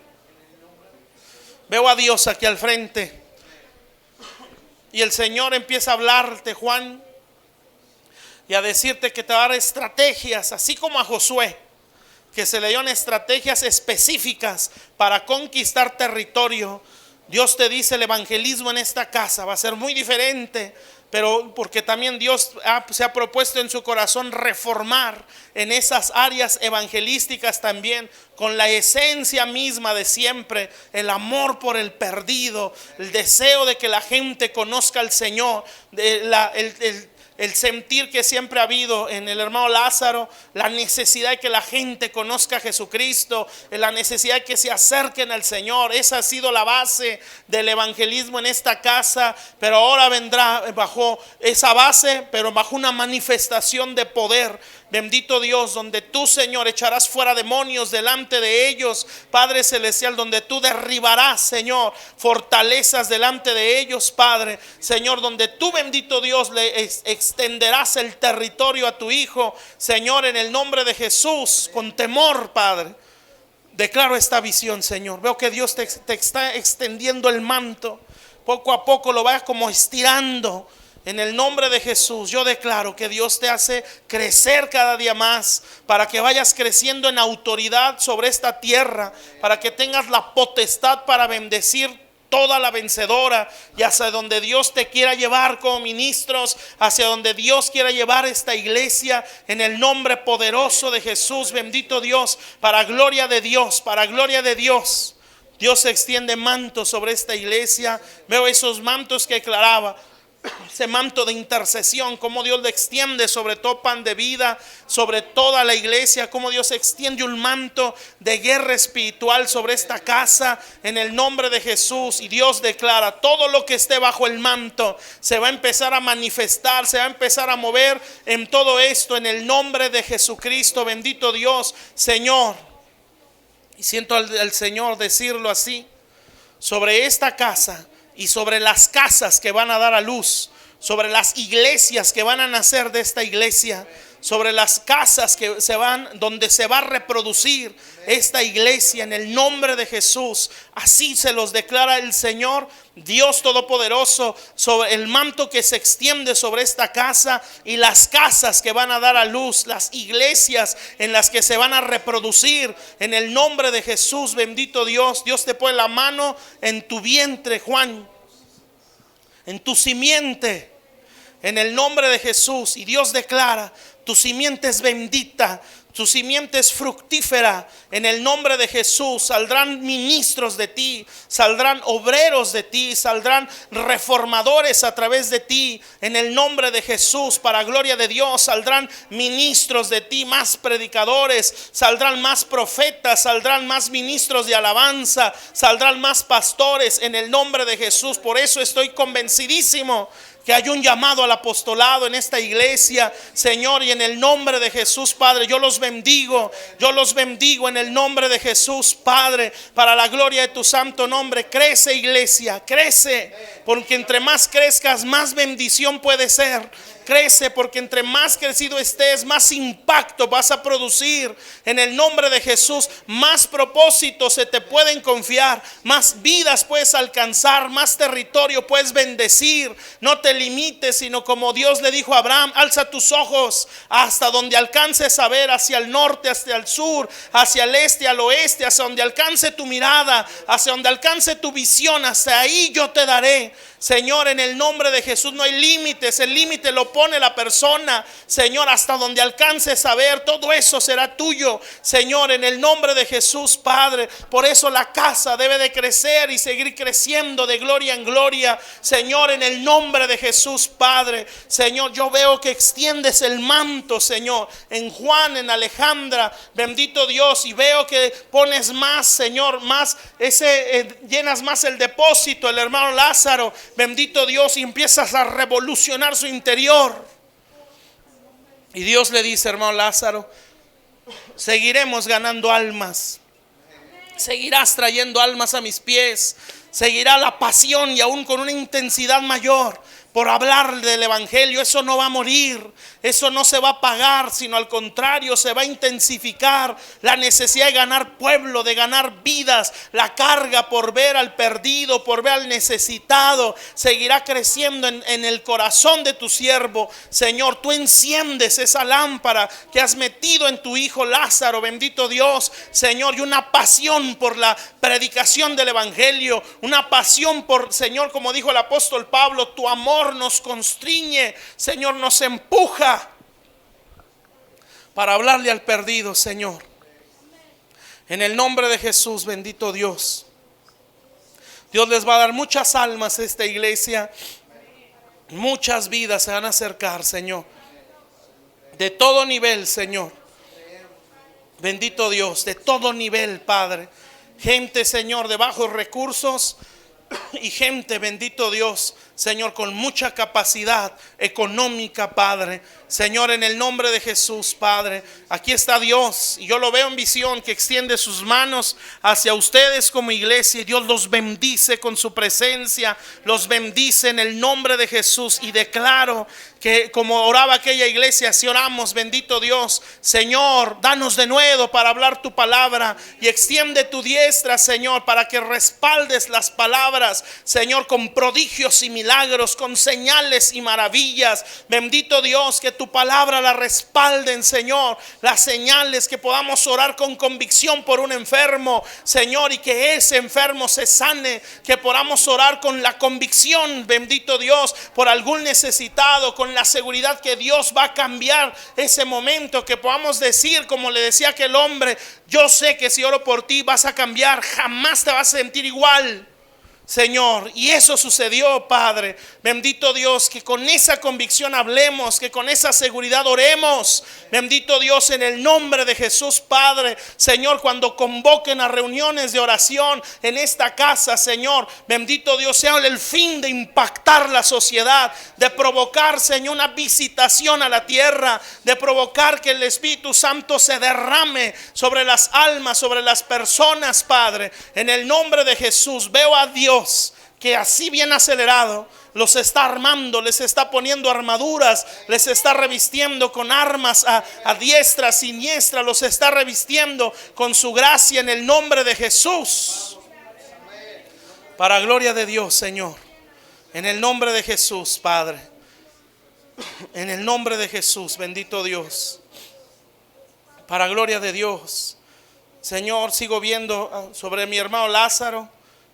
Veo a Dios aquí al frente y el Señor empieza a hablarte, Juan, y a decirte que te va a dar estrategias, así como a Josué, que se le dieron estrategias específicas para conquistar territorio. Dios te dice, el evangelismo en esta casa va a ser muy diferente, pero porque también Dios se ha propuesto en su corazón reformar en esas áreas evangelísticas también, con la esencia misma de siempre, el amor por el perdido, el deseo de que la gente conozca al Señor, el sentir que siempre ha habido en el hermano Lázaro, la necesidad de que la gente conozca a Jesucristo, la necesidad de que se acerquen al Señor. Esa ha sido la base del evangelismo en esta casa, pero ahora vendrá bajo esa base, pero bajo una manifestación de poder. Bendito Dios, donde tú, Señor, echarás fuera demonios delante de ellos, Padre Celestial, donde tú derribarás, Señor, fortalezas delante de ellos, Padre, Señor, donde tú, bendito Dios, le extenderás el territorio a tu Hijo, Señor, en el nombre de Jesús, con temor, Padre. Declaro esta visión, Señor. Veo que Dios te está extendiendo el manto, poco a poco lo va como estirando. En el nombre de Jesús, yo declaro que Dios te hace crecer cada día más, para que vayas creciendo en autoridad sobre esta tierra, para que tengas la potestad para bendecir toda la vencedora, y hacia donde Dios te quiera llevar como ministros, hacia donde Dios quiera llevar esta iglesia, en el nombre poderoso de Jesús. Bendito Dios, para gloria de Dios, para gloria de Dios. Dios extiende mantos sobre esta iglesia. Veo esos mantos que declaraba, ese manto de intercesión, como Dios le extiende sobre todo Pan de Vida, sobre toda la iglesia, como Dios extiende un manto de guerra espiritual sobre esta casa, en el nombre de Jesús. Y Dios declara, todo lo que esté bajo el manto se va a empezar a manifestar, se va a empezar a mover en todo esto, en el nombre de Jesucristo. Bendito Dios, Señor. Y siento al Señor decirlo así, sobre esta casa y sobre las casas que van a dar a luz, sobre las iglesias que van a nacer de esta iglesia. sobre las casas que se van, donde se va a reproducir esta iglesia, en el nombre de Jesús. Así se los declara el Señor Dios Todopoderoso, sobre el manto que se extiende sobre esta casa y las casas que van a dar a luz, las iglesias en las que se van a reproducir, en el nombre de Jesús. Bendito Dios. Dios te pone la mano en tu vientre, Juan, en tu simiente, en el nombre de Jesús. Y Dios declara: tu simiente es bendita, tu simiente es fructífera. En el nombre de Jesús saldrán ministros de ti, saldrán obreros de ti, saldrán reformadores a través de ti. En el nombre de Jesús, para gloria de Dios, saldrán ministros de ti, más predicadores, saldrán más profetas, saldrán más ministros de alabanza, saldrán más pastores, en el nombre de Jesús. Por eso estoy convencidísimo que hay un llamado al apostolado en esta iglesia, Señor, y en el nombre de Jesús, Padre, yo los bendigo en el nombre de Jesús, Padre, para la gloria de tu santo nombre. Crece, iglesia, crece, porque entre más crezcas, más bendición puede ser. Crece, porque entre más crecido estés, más impacto vas a producir. En el nombre de Jesús, más propósitos se te pueden confiar, más vidas puedes alcanzar, más territorio puedes bendecir. No te limites, sino como Dios le dijo a Abraham: alza tus ojos hasta donde alcances a ver, hacia el norte, hacia el sur, hacia el este, al oeste, hacia donde alcance tu mirada, hacia donde alcance tu visión, hasta ahí yo te daré. Señor, en el nombre de Jesús no hay límites. El límite lo pone la persona, Señor, hasta donde alcances a ver, todo eso será tuyo, Señor, en el nombre de Jesús, Padre. Por eso la casa debe de crecer y seguir creciendo de gloria en gloria, Señor, en el nombre de Jesús, Padre. Señor, yo veo que extiendes el manto, Señor, en Juan, en Alejandra, bendito Dios, y veo que pones más, Señor, más llenas más el depósito, el hermano Lázaro, bendito Dios, y empiezas a revolucionar su interior. Y Dios le dice: hermano Lázaro, seguiremos ganando almas, seguirás trayendo almas a mis pies, seguirá la pasión, y aún con una intensidad mayor, por hablar del evangelio. Eso no va a morir, eso no se va a apagar, sino al contrario, se va a intensificar. La necesidad de ganar pueblo, de ganar vidas, la carga por ver al perdido, por ver al necesitado, seguirá creciendo en el corazón de tu siervo. Señor, tú enciendes esa lámpara que has metido en tu hijo Lázaro, bendito Dios, Señor, y una pasión por la predicación del evangelio, una pasión por, Señor, como dijo el apóstol Pablo, tu amor nos constriñe, Señor, nos empuja para hablarle al perdido, Señor. En el nombre de Jesús, bendito Dios. Dios les va a dar muchas almas a esta iglesia. Muchas vidas se van a acercar, Señor, de todo nivel, Señor. Bendito Dios, de todo nivel, Padre. Gente, Señor, de bajos recursos y gente, bendito Dios, Señor, con mucha capacidad económica, Padre. Señor, en el nombre de Jesús, Padre, aquí está Dios, y yo lo veo en visión, que extiende sus manos hacia ustedes como iglesia, y Dios los bendice con su presencia, los bendice en el nombre de Jesús. Y declaro que como oraba aquella iglesia, así oramos, bendito Dios. Señor, danos de nuevo para hablar tu palabra, y extiende tu diestra, Señor, para que respaldes las palabras, Señor, con prodigios y milagros, con señales y maravillas. Bendito Dios, que tu palabra la respalden, Señor, las señales, que podamos orar con convicción por un enfermo, Señor, y que ese enfermo se sane, que podamos orar con la convicción, bendito Dios, por algún necesitado, con la seguridad que Dios va a cambiar ese momento, que podamos decir, como le decía aquel hombre: yo sé que si oro por ti vas a cambiar, jamás te vas a sentir igual, Señor. Y eso sucedió, Padre. Bendito Dios, que con esa convicción hablemos, que con esa seguridad oremos. Bendito Dios, en el nombre de Jesús, Padre. Señor, cuando convoquen a reuniones de oración en esta casa, Señor, bendito Dios, sea el fin de impactar la sociedad, de provocar, Señor, una visitación a la tierra, de provocar que el Espíritu Santo se derrame sobre las almas, sobre las personas, Padre. En el nombre de Jesús, veo a Dios que así bien acelerado los está armando, les está poniendo armaduras, les está revistiendo con armas a diestra, siniestra, los está revistiendo con su gracia en el nombre de Jesús. Para gloria de Dios, Señor. En el nombre de Jesús, Padre. En el nombre de Jesús, bendito Dios. Para gloria de Dios. Señor, sigo viendo sobre mi hermano Lázaro,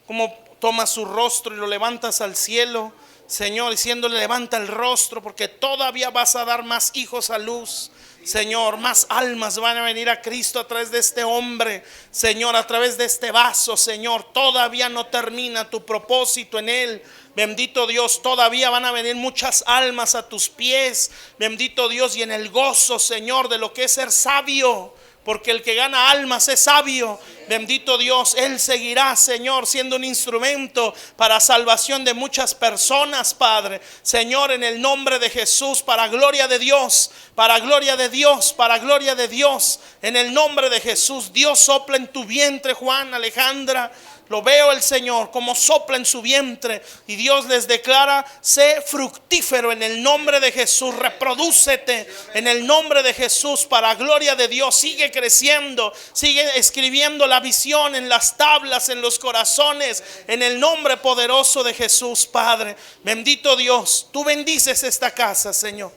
cómo tomas su rostro y lo levantas al cielo, Señor, diciéndole: levanta el rostro, porque todavía vas a dar más hijos a luz. Señor, más almas van a venir a Cristo a través de este hombre, Señor, a través de este vaso, Señor. Todavía no termina tu propósito en él. Bendito Dios, todavía van a venir muchas almas a tus pies, bendito Dios, y en el gozo, Señor, de lo que es ser sabio. Porque el que gana almas es sabio. Bendito Dios, Él seguirá, Señor, siendo un instrumento para salvación de muchas personas, Padre. Señor, en el nombre de Jesús, para gloria de Dios, para gloria de Dios, para gloria de Dios. En el nombre de Jesús, Dios sopla en tu vientre, Juan, Alejandra. Lo veo el Señor como sopla en su vientre, y Dios les declara: sé fructífero en el nombre de Jesús, reprodúcete en el nombre de Jesús, para gloria de Dios. Sigue creciendo, sigue escribiendo la visión en las tablas, en los corazones, en el nombre poderoso de Jesús, Padre. Bendito Dios, tú bendices esta casa, Señor.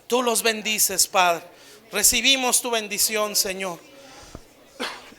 Tú los bendices, Padre. Recibimos tu bendición, Señor.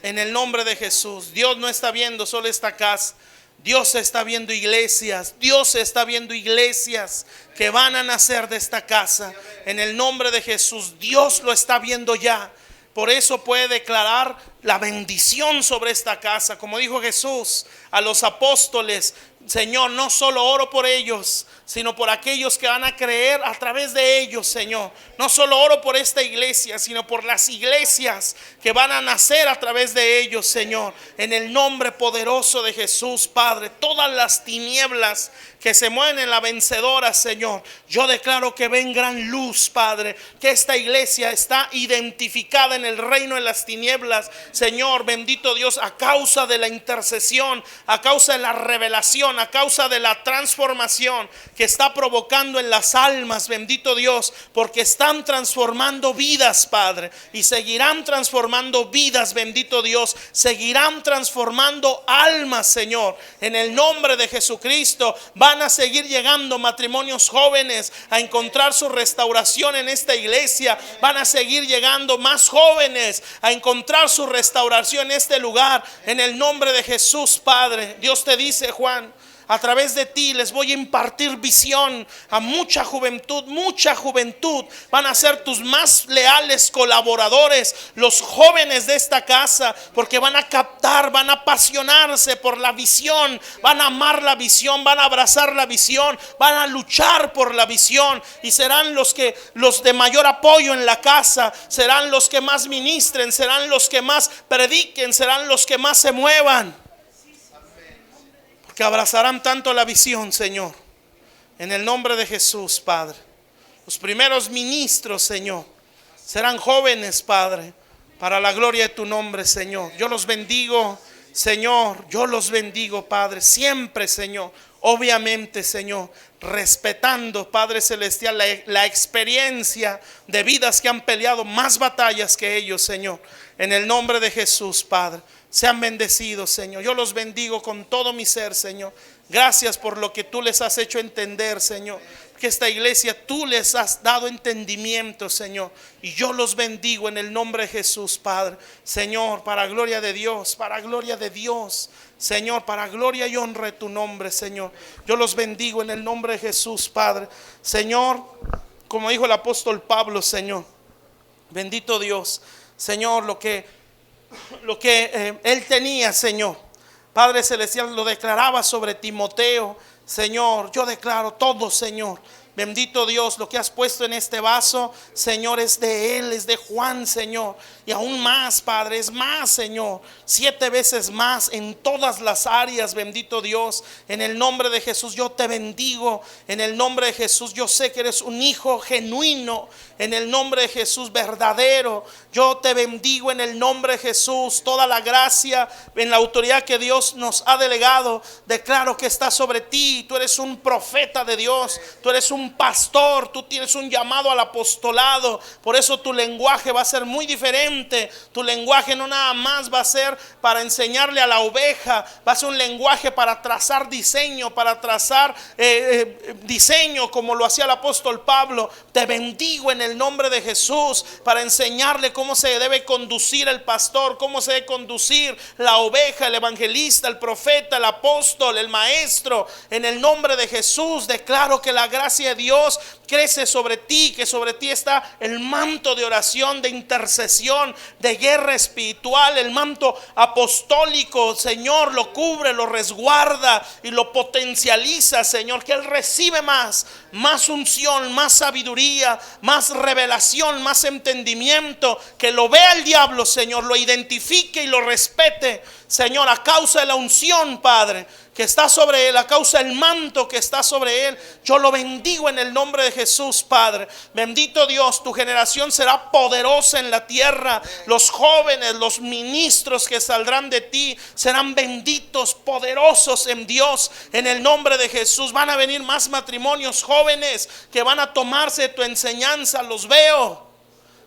En el nombre de Jesús. Dios no está viendo solo esta casa. Dios está viendo iglesias. Dios está viendo iglesias que van a nacer de esta casa. En el nombre de Jesús. Dios lo está viendo ya. Por eso puede declarar la bendición sobre esta casa. Como dijo Jesús a los apóstoles: Señor, no solo oro por ellos, sino por aquellos que van a creer a través de ellos, Señor. No solo oro por esta iglesia, sino por las iglesias que van a nacer a través de ellos, Señor. En el nombre poderoso de Jesús, Padre. Todas las tinieblas que se mueven en la vencedora, Señor, yo declaro que ven gran luz, Padre. Que esta iglesia está identificada en el reino de las tinieblas, Señor, bendito Dios, a causa de la intercesión, a causa de la revelación, a causa de la transformación que está provocando en las almas, bendito Dios, porque están transformando vidas, Padre, y seguirán transformando vidas, bendito Dios, seguirán transformando almas, Señor. En el nombre de Jesucristo van a seguir llegando matrimonios jóvenes a encontrar su restauración en esta iglesia. Van a seguir llegando más jóvenes a encontrar su restauración en este lugar, en el nombre de Jesús, Padre. Dios te dice, Juan: a través de ti les voy a impartir visión a mucha juventud. Mucha juventud van a ser tus más leales colaboradores, los jóvenes de esta casa, porque van a captar, van a apasionarse por la visión, van a amar la visión, van a abrazar la visión, van a luchar por la visión, y serán los de mayor apoyo en la casa, serán los que más ministren, serán los que más prediquen, serán los que más se muevan. Que abrazarán tanto la visión, Señor. En el nombre de Jesús, Padre. Los primeros ministros, Señor, serán jóvenes, Padre, para la gloria de tu nombre, Señor. Yo los bendigo, Señor. Yo los bendigo, Padre, siempre, Señor. Obviamente, Señor, respetando, Padre Celestial, la experiencia de vidas que han peleado más batallas que ellos, Señor. En el nombre de Jesús, Padre. Sean bendecidos, Señor. Yo los bendigo con todo mi ser, Señor. Gracias por lo que tú les has hecho entender, Señor. Que esta iglesia tú les has dado entendimiento, Señor. Y yo los bendigo en el nombre de Jesús, Padre. Señor, para gloria de Dios, para gloria de Dios. Señor, para gloria y honra de tu nombre, Señor. Yo los bendigo en el nombre de Jesús, Padre. Señor, como dijo el apóstol Pablo, Señor. Bendito Dios. Señor, lo que él tenía, Señor, Padre Celestial, lo declaraba sobre Timoteo. Señor, yo declaro todo, Señor, Bendito Dios, lo que has puesto en este vaso, Señor, es de él, es de Juan, Señor. Y aún más, Padre, es más, Señor, 7 veces más en todas las áreas, bendito Dios. En el nombre de Jesús yo te bendigo. En el nombre de Jesús yo sé que eres un hijo genuino. En el nombre de Jesús verdadero, yo te bendigo en el nombre de Jesús. Toda la gracia en la autoridad que Dios nos ha delegado, declaro que está sobre ti. Tú eres un profeta de Dios, tú eres un pastor, tú tienes un llamado al apostolado. Por eso tu lenguaje va a ser muy diferente. Tu lenguaje no nada más va a ser para enseñarle a la oveja, va a ser un lenguaje para trazar diseño, para trazar diseño como lo hacía el apóstol Pablo. Te bendigo en el nombre de Jesús para enseñarle cómo se debe conducir el pastor, cómo se debe conducir la oveja, el evangelista, el profeta, el apóstol, el maestro. En el nombre de Jesús declaro que la gracia de Dios crece sobre ti, que sobre ti está el manto de oración, de intercesión, de guerra espiritual, el manto apostólico. Señor, lo cubre, lo resguarda y lo potencializa, Señor, que Él recibe más unción, más sabiduría, más revelación, más entendimiento. Que lo vea el diablo, Señor, lo identifique y lo respete, Señor, a causa de la unción, Padre, que está sobre él, a causa del manto que está sobre él. Yo lo bendigo en el nombre de Jesús, Padre. Bendito Dios, tu generación será poderosa en la tierra. Los jóvenes, los ministros que saldrán de ti serán benditos, poderosos en Dios, en el nombre de Jesús. Van a venir más matrimonios jóvenes que van a tomarse de tu enseñanza. Los veo.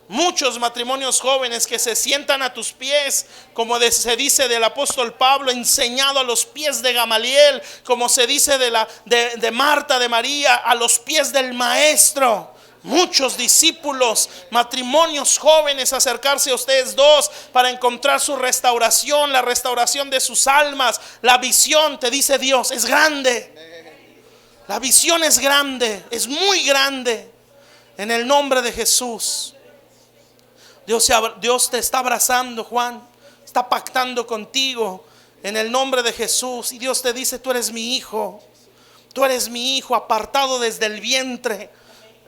Muchos matrimonios jóvenes que se sientan a tus pies, como se dice del apóstol Pablo, enseñado a los pies de Gamaliel, como se dice de Marta, de María, a los pies del maestro. Muchos discípulos, matrimonios jóvenes, acercarse a ustedes dos para encontrar su restauración, la restauración de sus almas. La visión, te dice Dios, es grande. La visión es grande, es muy grande. En el nombre de Jesús. Dios te está abrazando, Juan. Está pactando contigo en el nombre de Jesús. Y Dios te dice: tú eres mi hijo. Tú eres mi hijo, apartado desde el vientre.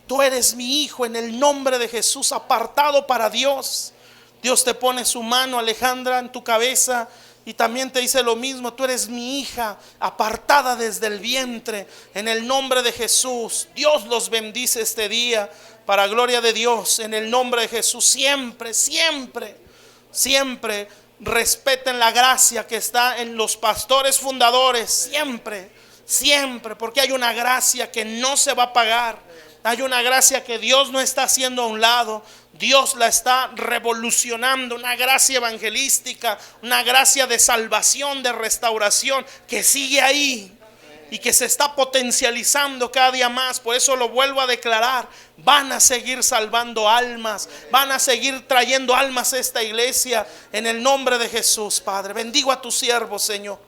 Tú eres mi hijo en el nombre de Jesús, apartado para Dios. Dios te pone su mano, Alejandra, en tu cabeza. Y también te dice lo mismo: tú eres mi hija, apartada desde el vientre, en el nombre de Jesús. Dios los bendice este día, para gloria de Dios, en el nombre de Jesús. Siempre, siempre, siempre respeten la gracia que está en los pastores fundadores. Siempre, siempre, porque hay una gracia que no se va a pagar. Hay una gracia que Dios no está haciendo a un lado. Dios la está revolucionando. Una gracia evangelística, una gracia de salvación, de restauración, que sigue ahí y que se está potencializando cada día más. Por eso lo vuelvo a declarar: van a seguir salvando almas, van a seguir trayendo almas a esta iglesia, en el nombre de Jesús. Padre, bendigo a tus siervos, Señor,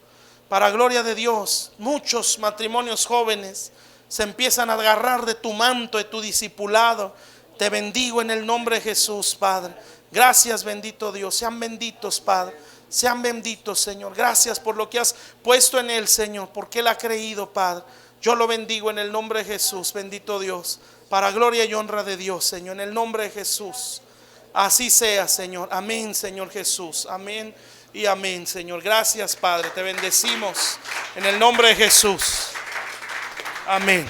para gloria de Dios. Muchos matrimonios jóvenes se empiezan a agarrar de tu manto, de tu discipulado. Te bendigo en el nombre de Jesús, Padre. Gracias, bendito Dios. Sean benditos, Padre. Sean benditos, Señor. Gracias por lo que has puesto en él, Señor, porque él ha creído, Padre. Yo lo bendigo en el nombre de Jesús, bendito Dios, para gloria y honra de Dios, Señor, en el nombre de Jesús. Así sea, Señor. Amén, Señor Jesús. Amén y amén, Señor. Gracias, Padre. Te bendecimos en el nombre de Jesús. Amén.